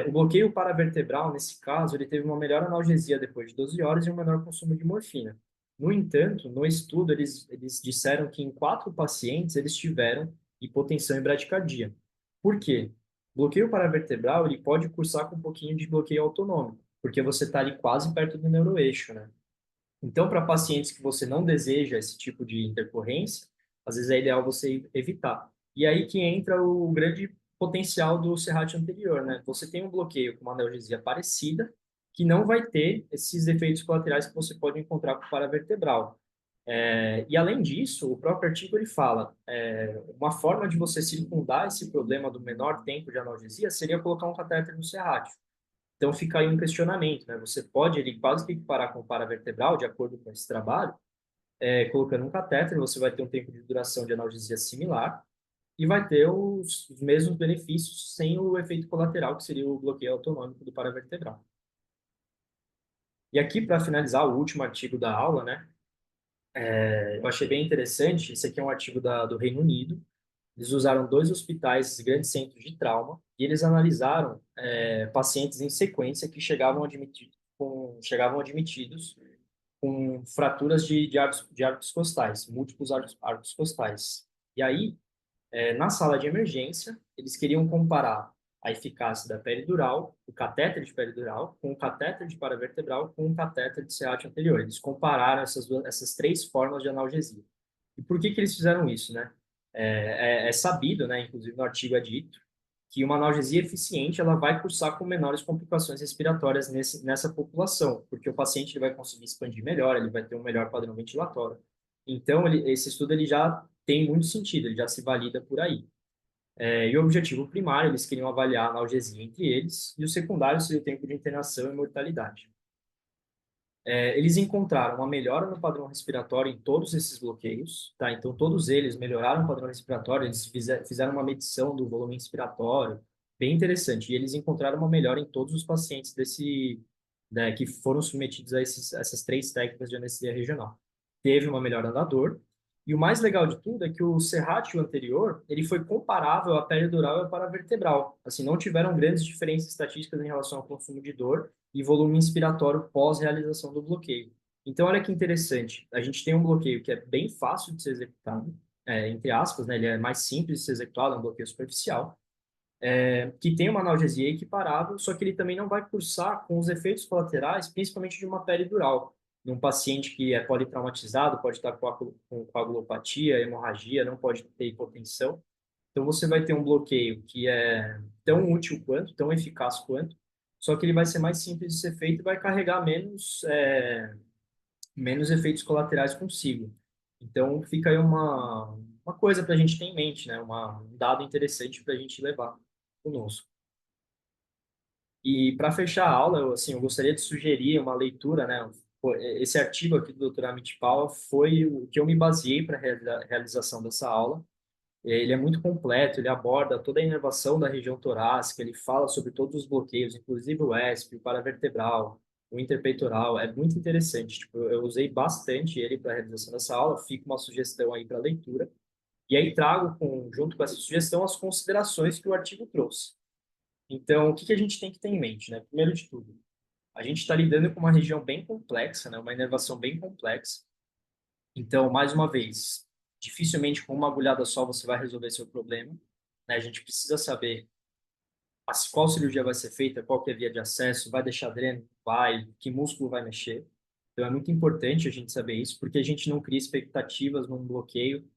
B: O bloqueio paravertebral, nesse caso, ele teve uma melhor analgesia depois de 12 horas e um menor consumo de morfina. No entanto, no estudo, eles disseram que em 4 pacientes eles tiveram hipotensão e bradicardia. Por quê? Bloqueio paravertebral, ele pode cursar com um pouquinho de bloqueio autonômico, porque você está ali quase perto do neuroeixo, né? Então, para pacientes que você não deseja esse tipo de intercorrência, às vezes é ideal você evitar. E aí que entra o grande potencial do serrátil anterior, né? Você tem um bloqueio com uma analgesia parecida, que não vai ter esses efeitos colaterais que você pode encontrar com o paravertebral. E além disso, o próprio artigo ele fala, uma forma de você circundar esse problema do menor tempo de analgesia seria colocar um catéter no serrátil. Então fica aí um questionamento, né? Você pode ele quase que equiparar com o paravertebral, de acordo com esse trabalho, colocando um catéter, você vai ter um tempo de duração de analgesia similar e vai ter os mesmos benefícios sem o efeito colateral, que seria o bloqueio autonômico do paravertebral. E aqui, para finalizar, o último artigo da aula, né? Eu achei bem interessante, esse aqui é um artigo do Reino Unido. Eles usaram 2 hospitais, grandes centros de trauma, e eles analisaram pacientes em sequência que chegavam admitidos com fraturas de arcos costais, múltiplos arcos costais. E aí, na sala de emergência, eles queriam comparar a eficácia da peridural, o catéter de peridural, com o catéter de paravertebral, com o catéter de serrátil anterior. Eles compararam essas 3 formas de analgesia. E por que eles fizeram isso, né? É sabido, né? Inclusive no artigo é dito, que uma analgesia eficiente ela vai cursar com menores complicações respiratórias nessa população, porque o paciente ele vai conseguir expandir melhor, ele vai ter um melhor padrão ventilatório. Então, esse estudo ele já tem muito sentido, ele já se valida por aí. E o objetivo primário, eles queriam avaliar a analgesia entre eles, e o secundário seria o tempo de internação e mortalidade. Eles encontraram uma melhora no padrão respiratório em todos esses bloqueios, tá? Então, todos eles melhoraram o padrão respiratório, eles fizeram uma medição do volume respiratório, bem interessante, e eles encontraram uma melhora em todos os pacientes né, que foram submetidos a essas três técnicas de anestesia regional. Teve uma melhora da dor, e o mais legal de tudo é que o serrátil anterior, ele foi comparável à peridural e à paravertebral. Assim, não tiveram grandes diferenças estatísticas em relação ao consumo de dor e volume inspiratório pós-realização do bloqueio. Então, olha que interessante. A gente tem um bloqueio que é bem fácil de ser executado, entre aspas, né? Ele é mais simples de ser executado, é um bloqueio superficial, que tem uma analgesia equiparável, só que ele também não vai cursar com os efeitos colaterais, principalmente de uma peridural. Num paciente que é politraumatizado, pode estar com coagulopatia, hemorragia, não pode ter hipotensão. Então, você vai ter um bloqueio que é tão útil quanto, tão eficaz quanto, só que ele vai ser mais simples de ser feito e vai carregar menos efeitos colaterais consigo. Então, fica aí uma coisa para a gente ter em mente, né? Um dado interessante para a gente levar conosco. E para fechar a aula, eu gostaria de sugerir uma leitura, né? Esse artigo aqui do Dr. Amit Pal foi o que eu me baseei para a realização dessa aula. Ele é muito completo, ele aborda toda a inervação da região torácica, ele fala sobre todos os bloqueios, inclusive o ESP, o paravertebral, o interpeitoral, é muito interessante. Tipo, eu usei bastante ele para a realização dessa aula, fica uma sugestão aí para leitura. E aí trago, junto com essa sugestão, as considerações que o artigo trouxe. Então, o que a gente tem que ter em mente, né? Primeiro de tudo, a gente está lidando com uma região bem complexa, né? Uma inervação bem complexa. Então, mais uma vez, dificilmente com uma agulhada só você vai resolver seu problema, né? A gente precisa saber qual cirurgia vai ser feita, qual que é a via de acesso, vai deixar dreno, vai, que músculo vai mexer. Então, é muito importante a gente saber isso, porque a gente não cria expectativas num bloqueio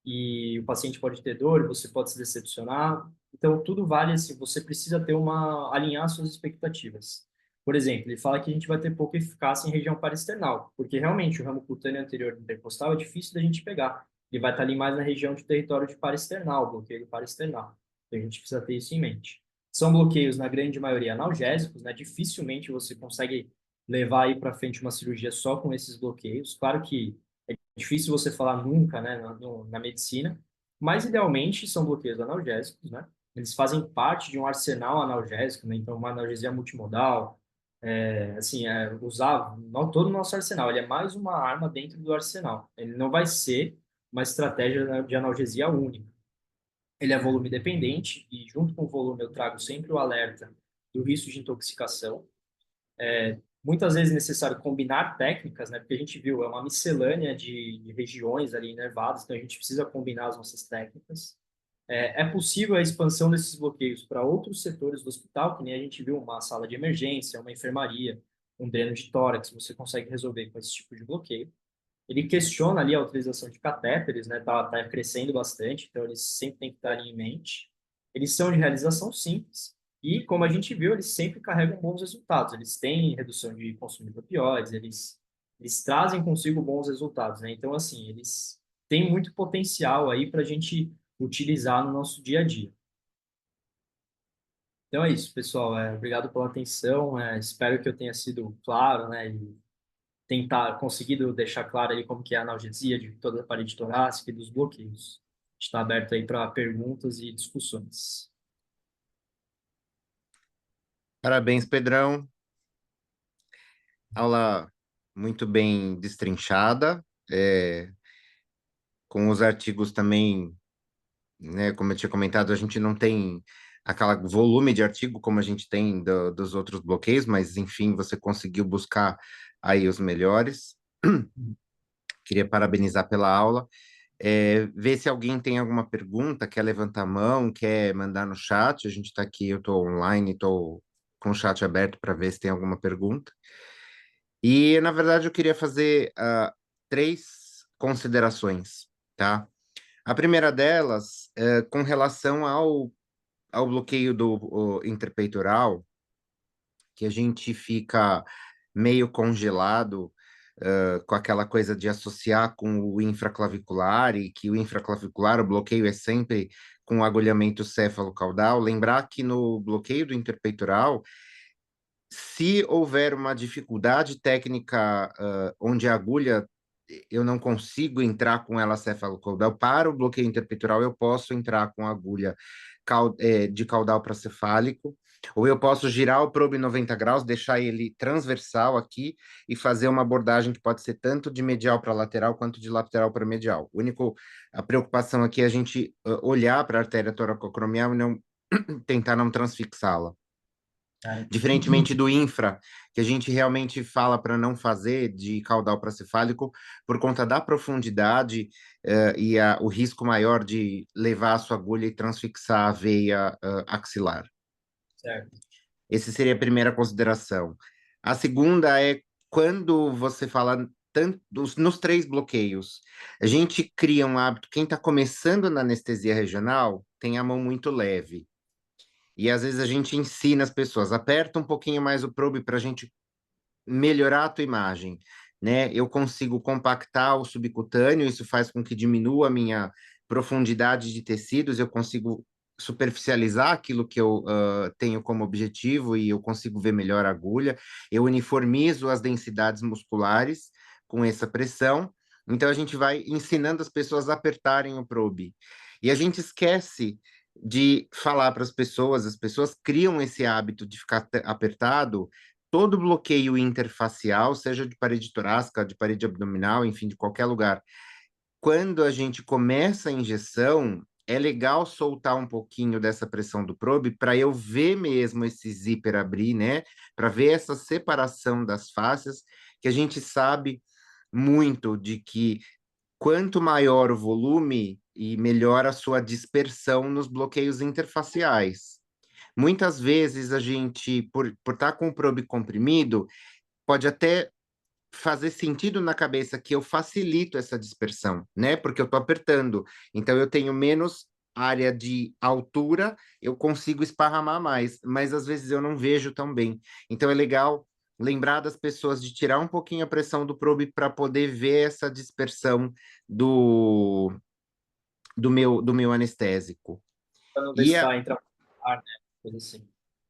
B: e o paciente pode ter dor, você pode se decepcionar. Então, tudo vale assim, você precisa ter alinhar suas expectativas. Por exemplo, ele fala que a gente vai ter pouca eficácia em região parasternal, porque realmente o ramo cutâneo anterior intercostal é difícil da gente pegar. Ele vai estar ali mais na região de território de parasternal, bloqueio parasternal. Então, a gente precisa ter isso em mente. São bloqueios, na grande maioria, analgésicos, né? Dificilmente você consegue levar aí para frente uma cirurgia só com esses bloqueios. Claro que difícil você falar nunca, né, na medicina, mas idealmente são bloqueios analgésicos, né? Eles fazem parte de um arsenal analgésico, né? Então, uma analgesia multimodal, assim, usar todo o nosso arsenal. Ele é mais uma arma dentro do arsenal. Ele não vai ser uma estratégia, né, de analgesia única. Ele é volume dependente e, junto com o volume, eu trago sempre o alerta do risco de intoxicação. Muitas vezes é necessário combinar técnicas, né? Porque a gente viu, é uma miscelânea de regiões ali inervadas, então a gente precisa combinar as nossas técnicas. É possível a expansão desses bloqueios para outros setores do hospital, que nem a gente viu uma sala de emergência, uma enfermaria, um dreno de tórax, você consegue resolver com esse tipo de bloqueio. Ele questiona ali a utilização de catéteres, né? Tá crescendo bastante, então eles sempre têm que estar ali em mente. Eles são de realização simples e, como a gente viu, eles sempre carregam bons resultados. Eles têm redução de consumo de opioides, eles trazem consigo bons resultados, né? Então, assim, eles têm muito potencial aí para a gente utilizar no nosso dia a dia. Então é isso, pessoal. Obrigado pela atenção. Espero que eu tenha sido claro, né? E tentar conseguido deixar claro ali como que é a analgesia de toda a parede torácica e dos bloqueios. Está aberto aí para perguntas e discussões.
A: Parabéns, Pedrão. Aula muito bem destrinchada, com os artigos também, né? Como eu tinha comentado, a gente não tem aquela volume de artigo como a gente tem dos outros bloqueios, mas enfim, você conseguiu buscar aí os melhores. Queria parabenizar pela aula. Ver se alguém tem alguma pergunta, quer levantar a mão, quer mandar no chat. A gente está aqui, eu estou online, estou com o chat aberto para ver se tem alguma pergunta. E, na verdade, eu queria fazer três considerações, tá? A primeira delas é com relação ao ao bloqueio do interpeitoral, que a gente fica meio congelado, com aquela coisa de associar com o infraclavicular, e que o infraclavicular, o bloqueio é sempre com agulhamento céfalo-caudal. Lembrar que no bloqueio do interpeitoral, se houver uma dificuldade técnica, onde a agulha eu não consigo entrar com ela cefalocaudal, para o bloqueio interpeitoral eu posso entrar com a agulha de caudal para cefálico, ou eu posso girar o probe 90 graus, deixar ele transversal aqui e fazer uma abordagem que pode ser tanto de medial para lateral quanto de lateral para medial. A preocupação aqui é a gente olhar para a artéria toracocromial e não tentar não transfixá-la.
B: Cara,
A: Diferentemente do infra, que a gente realmente fala para não fazer de caudal pracefálico por conta da profundidade, o risco maior de levar a sua agulha e transfixar a veia axilar.
B: certo.
A: Essa seria a primeira consideração. A segunda é quando você fala nos três bloqueios, a gente cria um hábito, quem está começando na anestesia regional tem a mão muito leve. E às vezes a gente ensina as pessoas, aperta um pouquinho mais o probe para a gente melhorar a tua imagem, né? Eu consigo compactar o subcutâneo, isso faz com que diminua a minha profundidade de tecidos, eu consigo superficializar aquilo que eu tenho como objetivo e eu consigo ver melhor a agulha, eu uniformizo as densidades musculares com essa pressão, então a gente vai ensinando as pessoas a apertarem o probe. E a gente esquece de falar para as pessoas criam esse hábito de ficar apertado. Todo bloqueio interfacial, seja de parede torácica, de parede abdominal, enfim, de qualquer lugar, quando a gente começa a injeção, é legal soltar um pouquinho dessa pressão do probe para eu ver mesmo esse zíper abrir, né? Para ver essa separação das faces, que a gente sabe muito de que quanto maior o volume e melhor a sua dispersão nos bloqueios interfaciais. Muitas vezes a gente, por estar com o probe comprimido, pode até fazer sentido na cabeça que eu facilito essa dispersão, né? Porque eu estou apertando. Então eu tenho menos área de altura, eu consigo esparramar mais, mas às vezes eu não vejo tão bem. Então é legal lembrar das pessoas de tirar um pouquinho a pressão do probe para poder ver essa dispersão do, do meu anestésico.
B: Para não
A: E
B: deixar entrar no ar, né? Coisa assim. Tá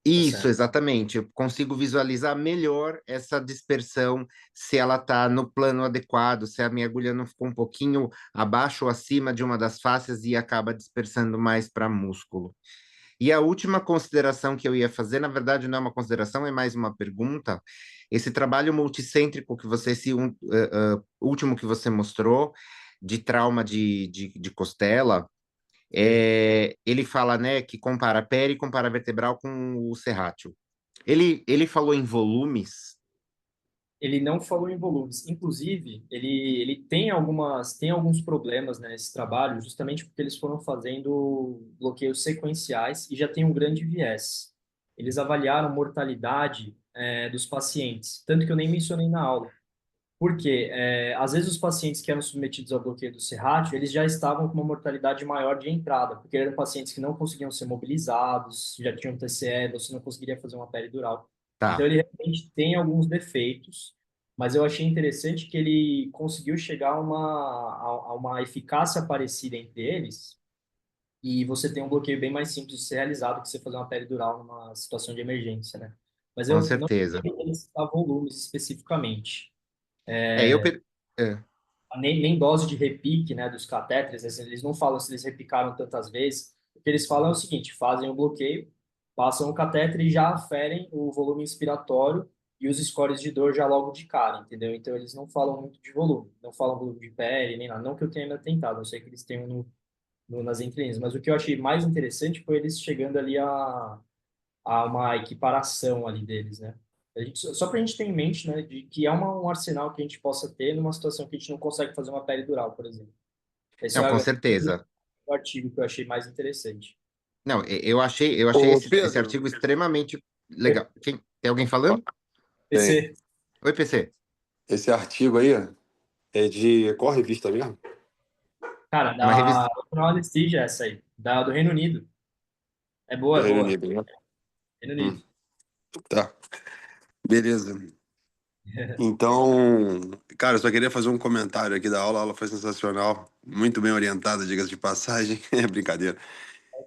A: isso,
B: certo.
A: exatamente. Eu consigo visualizar melhor essa dispersão, se ela está no plano adequado, se a minha agulha não ficou um pouquinho abaixo ou acima de uma das faces e acaba dispersando mais para músculo. E a última consideração que eu ia fazer, na verdade, não é uma consideração, é mais uma pergunta. Esse trabalho multicêntrico que você, último que você mostrou, de trauma de costela,
B: Sim.
A: ele fala, né, que compara pele e compara vertebral com o serrátil. Ele falou em volumes.
B: Ele não falou em volumes. Inclusive, ele tem alguns problemas, né, nesse trabalho, justamente porque eles foram fazendo bloqueios sequenciais e já tem um grande viés. Eles avaliaram mortalidade, dos pacientes, tanto que eu nem mencionei na aula. Porque, às vezes, os pacientes que eram submetidos ao bloqueio do serrátil, eles já estavam com uma mortalidade maior de entrada, porque eram pacientes que não conseguiam ser mobilizados, já tinham TCE, você não conseguiria fazer uma peridural. Então,
A: Tá,
B: ele realmente tem alguns defeitos, mas eu achei interessante que ele conseguiu chegar a uma eficácia parecida entre eles, e você tem um bloqueio bem mais simples de ser realizado que você fazer uma peridural numa situação de emergência, né? Mas
A: com
B: eu não
A: certeza.
B: sei citar volumes especificamente.
A: É, eu. É,
B: Nem dose de repique, né, dos catéteres, assim, eles não falam se eles repicaram tantas vezes. O que eles falam é o seguinte: fazem o bloqueio, passam o catéter e já aferem o volume inspiratório e os scores de dor já logo de cara, entendeu? Então eles não falam muito de volume, não falam volume de pele, nem nada. Não que eu tenha ainda tentado, eu sei que eles têm nas entrelinhas, mas o que eu achei mais interessante foi eles chegando ali a uma equiparação ali deles, né? Só para a gente ter em mente, né, de que é um arsenal que a gente possa ter numa situação que a gente não consegue fazer uma peridural, por exemplo. Esse
A: não, com
B: é
A: certeza.
B: o artigo que eu achei mais interessante.
A: Não, eu achei
C: Ô,
A: esse
C: Pedro,
A: artigo extremamente legal. Tem alguém falando?
C: tem.
B: PC,
A: Oi, PC.
C: Esse artigo aí é de qual revista mesmo?
B: cara,
A: É uma
B: da
A: revista.
B: National Anesthesia, essa aí, do Reino Unido. É boa,
C: Do
B: é
C: Reino
B: boa.
C: Unido, né?
B: Reino
C: Hum,
B: Unido.
C: tá, beleza. Então, cara, eu só queria fazer um comentário aqui da aula. A aula foi sensacional, muito bem orientada, diga-se de passagem. É brincadeira.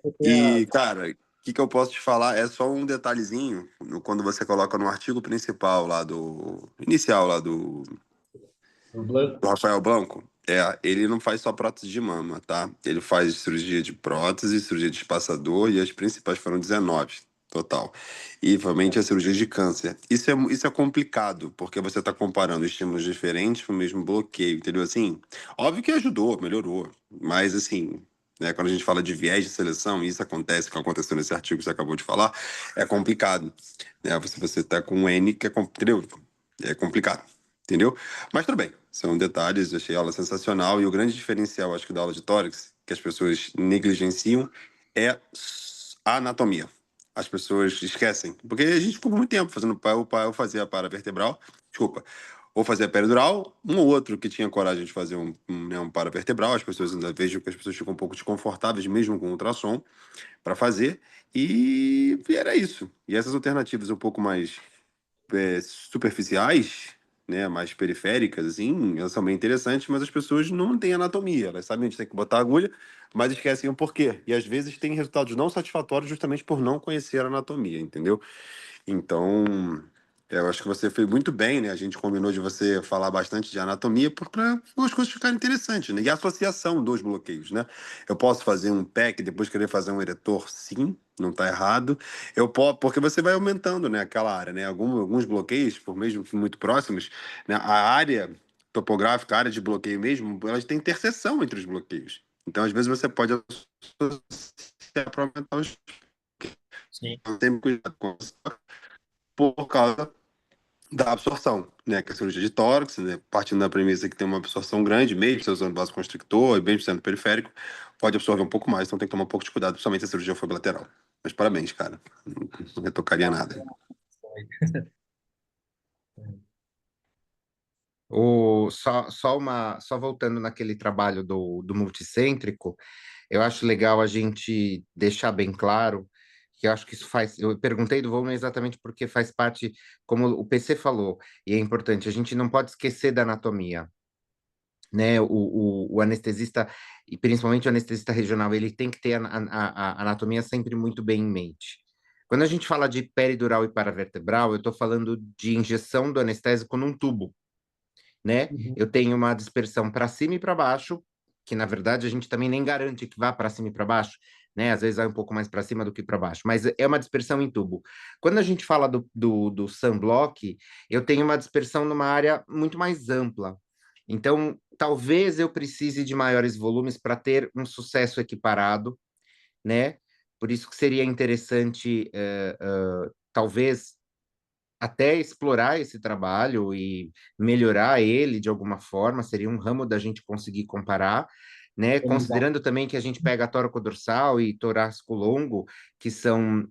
B: Porque
C: E, cara, o que eu posso te falar é só um detalhezinho quando você coloca no artigo principal lá do inicial lá
B: o Blanco.
C: do Rafael Blanco. Ele não faz só prótese de mama, tá? Ele faz cirurgia de prótese, cirurgia de espaçador e as principais foram 19 total. E realmente a cirurgia de câncer. Isso é complicado, porque você está comparando estímulos diferentes para o mesmo bloqueio, entendeu? Assim, óbvio que ajudou, melhorou, mas assim, né, quando a gente fala de viés de seleção, e isso acontece, que aconteceu nesse artigo que você acabou de falar, é complicado. Né? Você tá com um N que entendeu? É complicado. Entendeu? Mas tudo bem, são detalhes, eu achei a aula sensacional e o grande diferencial, acho que da aula de tórax, que as pessoas negligenciam, é a anatomia. As pessoas esquecem, porque a gente ficou muito tempo fazendo eu fazia a paravertebral, desculpa, ou fazia peridural, um ou outro que tinha coragem de fazer um paravertebral, as pessoas ainda vejo que as pessoas ficam um pouco desconfortáveis mesmo com ultrassom para fazer, e era isso. E essas alternativas um pouco mais superficiais, né, mais periféricas, assim, elas são bem interessantes, mas as pessoas não têm anatomia. Elas sabem onde tem que botar a agulha, mas esquecem o porquê. E às vezes tem resultados não satisfatórios justamente por não conhecer a anatomia, entendeu? Então, eu acho que você fez muito bem, né? A gente combinou de você falar bastante de anatomia para as coisas ficarem interessantes, né? E a associação dos bloqueios, né? Eu posso fazer um PEC e depois querer fazer um eretor? Sim, não está errado. Eu posso, porque você vai aumentando, né, aquela área, né? Alguns bloqueios, por mesmo que muito próximos, né? A área topográfica, a área de bloqueio mesmo, elas têm interseção entre os bloqueios. Então, às vezes, você pode associar para aumentar os.
B: Sim.
C: Sempre cuidado com isso, por causa da absorção, né? Que é a cirurgia de tórax, né? Partindo da premissa que tem uma absorção grande, mesmo você usando vasoconstrictor, e mesmo sendo periférico, pode absorver um pouco mais, então tem que tomar um pouco de cuidado, principalmente se a cirurgia for bilateral. Mas parabéns, cara. Não retocaria nada.
A: Só voltando naquele trabalho do multicêntrico, eu acho legal a gente deixar bem claro que eu acho que isso faz. Eu perguntei do volume exatamente porque faz parte, como o PC falou, e é importante, a gente não pode esquecer da anatomia, né? O anestesista, e principalmente o anestesista regional, ele tem que ter a anatomia sempre muito bem em mente. Quando a gente fala de peridural e paravertebral, eu estou falando de injeção do anestésico num tubo, né?
B: Uhum.
A: Eu tenho uma dispersão para cima e para baixo, que na verdade a gente também nem garante que vá para cima e para baixo, né? Às vezes vai um pouco mais para cima do que para baixo, mas é uma dispersão em tubo. Quando a gente fala do sunblock, eu tenho uma dispersão numa área muito mais ampla. Então, talvez eu precise de maiores volumes para ter um sucesso equiparado, né? Por isso que seria interessante, talvez até explorar esse trabalho e melhorar ele de alguma forma, seria um ramo da gente conseguir comparar, né?
B: Organizar.
A: Considerando também que a gente pega tóraco-dorsal e torácico longo, que são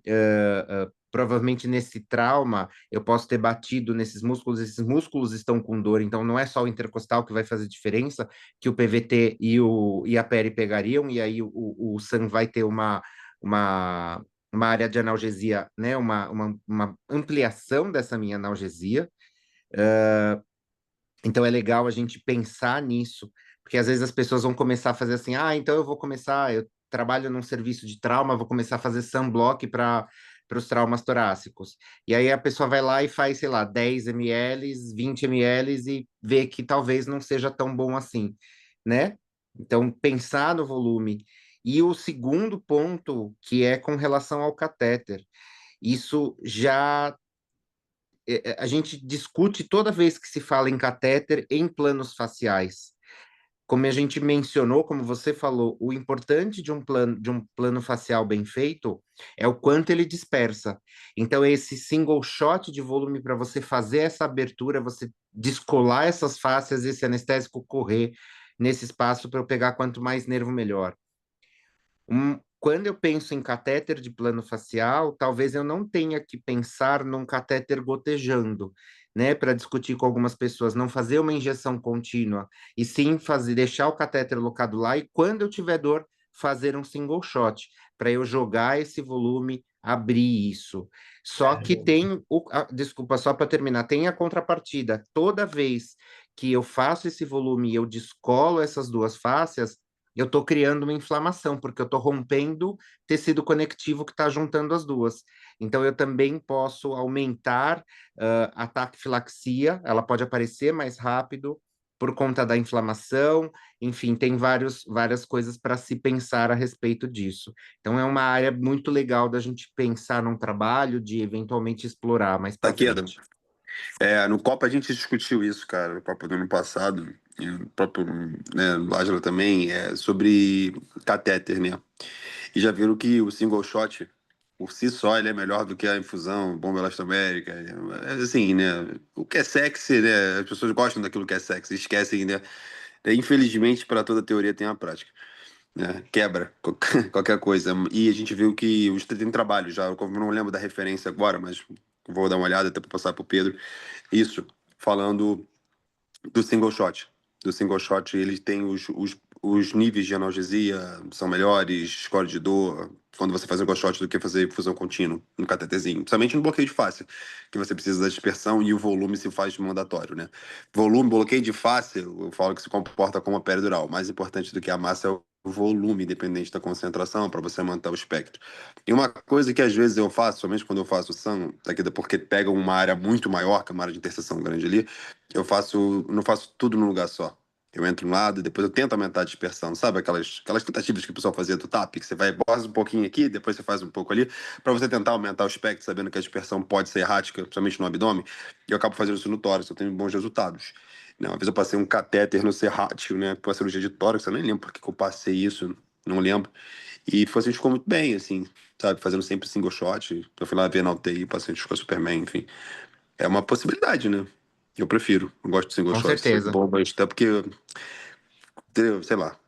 A: provavelmente nesse trauma eu posso ter batido nesses músculos, esses músculos estão com dor, então não é só o intercostal que vai fazer diferença, que o PVT e a peri pegariam, e aí o SAM vai ter uma uma área de analgesia, né, uma ampliação dessa minha analgesia. Então é legal a gente pensar nisso, porque às vezes as pessoas vão começar a fazer assim, então eu vou começar, eu trabalho num serviço de trauma, vou começar a fazer sunblock para os traumas torácicos. E aí a pessoa vai lá e faz, sei lá, 10 ml, 20 ml e vê que talvez não seja tão bom assim, né? Então pensar no volume. E o segundo ponto, que é com relação ao catéter. Isso já a gente discute toda vez que se fala em catéter em planos faciais. Como a gente mencionou, como você falou, o importante de um plano facial bem feito é o quanto ele dispersa. Então, esse single shot de volume para você fazer essa abertura, você descolar essas fáscias, esse anestésico correr nesse espaço para eu pegar quanto mais nervo, melhor. Quando eu penso em catéter de plano facial, talvez eu não tenha que pensar num catéter gotejando, né, para discutir com algumas pessoas, não fazer uma injeção contínua, e sim fazer, deixar o catéter locado lá, e quando eu tiver dor, fazer um single shot, para eu jogar esse volume, abrir isso. Só que tem, desculpa, só para terminar, tem a contrapartida. Toda vez que eu faço esse volume e eu descolo essas duas fáscias, eu estou criando uma inflamação, porque eu estou rompendo tecido conectivo que está juntando as duas. Então, eu também posso aumentar a taquifilaxia, ela pode aparecer mais rápido por conta da inflamação, enfim, tem várias coisas para se pensar a respeito disso. Então, é uma área muito legal da gente pensar num trabalho, de eventualmente explorar mais para
C: Taqueda,
A: frente.
C: no Copa a gente discutiu isso, cara, no Copa do ano passado, e o próprio, né, no Ângelo também, sobre catéter, né? E já viram que o single shot, por si só, ele é melhor do que a infusão, bomba elástomérica. Assim, né? O que é sexy, né? As pessoas gostam daquilo que é sexy, esquecem, né? Infelizmente, para toda teoria tem uma prática, né? Quebra qualquer coisa. E a gente viu que os tem trabalho já, eu não lembro da referência agora, mas vou dar uma olhada até para passar para o Pedro. Isso, falando do single shot. Do single shot, ele tem os níveis de analgesia são melhores, score de dor, quando você faz single shot do que fazer fusão contínua no catetezinho. Principalmente no bloqueio de face, que você precisa da dispersão e o volume se faz mandatório, né? Volume, bloqueio de face, eu falo que se comporta como a peridural. Mais importante do que a massa é o volume, independente da concentração, para você manter o espectro. E uma coisa que às vezes eu faço, somente quando eu faço SAM, porque pega uma área muito maior, que é uma área de interseção grande ali, não faço tudo num lugar só. Eu entro um lado e depois eu tento aumentar a dispersão, sabe? Aquelas tentativas que o pessoal fazia do TAP, que você vai, faz um pouquinho aqui, depois você faz um pouco ali, para você tentar aumentar o espectro, sabendo que a dispersão pode ser errática, principalmente no abdômen. E eu acabo fazendo isso no tórax, eu tenho bons resultados. Né? Uma vez eu passei um catéter no serrátil, né? Para cirurgia de tórax, eu nem lembro por que eu passei isso, não lembro. E o paciente ficou muito bem, assim, sabe? Fazendo sempre single shot. Eu fui lá ver na UTI, o paciente ficou super bem, enfim. É uma possibilidade, né? Eu prefiro. Eu gosto de single
A: Com
C: shots.
A: certeza.
C: Bombas, até porque, entendeu? Sei lá.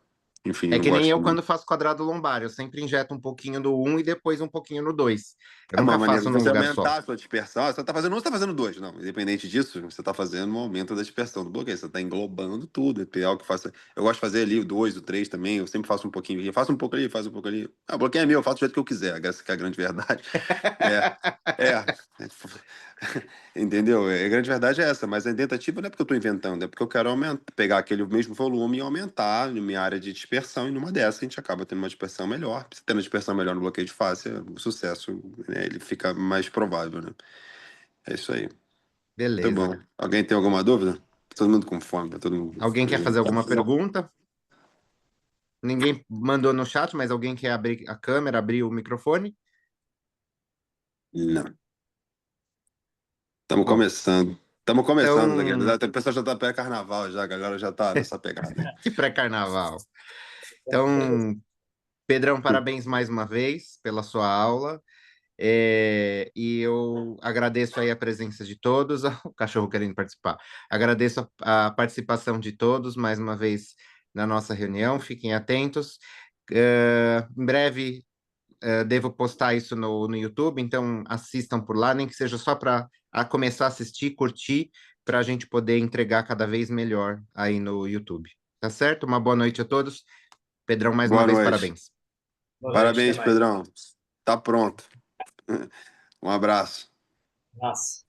C: Enfim,
A: É
C: não
A: que nem
C: gosto
A: eu
C: muito.
A: quando faço quadrado lombar, eu sempre injeto um pouquinho no um e depois um pouquinho no 2. Eu
C: É uma
A: nunca
C: maneira
A: faço
C: de
A: num
C: você
A: lugar só.
C: aumentar a sua dispersão. Você tá fazendo um, você tá fazendo dois. Não, independente disso, você tá fazendo um aumento da dispersão do bloqueio. Você tá englobando tudo. É algo que faça. Eu gosto de fazer ali o 2, o 3 também. Eu sempre faço um pouquinho. Eu faço um pouco ali, faço um pouco ali. Ah, o bloqueio é meu, eu faço do jeito que eu quiser. Essa que é a grande verdade. É. É. Entendeu? A grande verdade é essa, mas a tentativa não é porque eu estou inventando, é porque eu quero pegar aquele mesmo volume e aumentar na minha área de dispersão, e numa dessa a gente acaba tendo uma dispersão melhor. Se tendo uma dispersão melhor no bloqueio de face, o sucesso, né, ele fica mais provável, né? É isso aí. Muito
A: Beleza.
C: bom. Alguém tem alguma dúvida? Todo mundo com fome, tá todo mundo.
A: Alguém quer fazer alguma pergunta? Ninguém mandou no chat, mas alguém quer abrir a câmera, abrir o microfone?
C: Não. Estamos
A: Bom,
C: começando. Estamos começando,
A: então,
C: o pessoal já tá pré-carnaval já, a galera já tá nessa pegada.
A: que pré-carnaval. Então, Pedrão, parabéns mais uma vez pela sua aula. E eu agradeço aí a presença de todos, o cachorro querendo participar. Agradeço a participação de todos mais uma vez na nossa reunião. Fiquem atentos. Em breve devo postar isso no YouTube, então assistam por lá, nem que seja só para começar a assistir, curtir, para a gente poder entregar cada vez melhor aí no YouTube. Tá certo? Uma boa noite a todos. Pedrão, mais uma
C: Boa
A: vez,
C: noite.
A: parabéns.
B: Boa noite, até
C: Parabéns,
B: mais.
C: Pedrão. Tá pronto. Um abraço.
B: Nossa.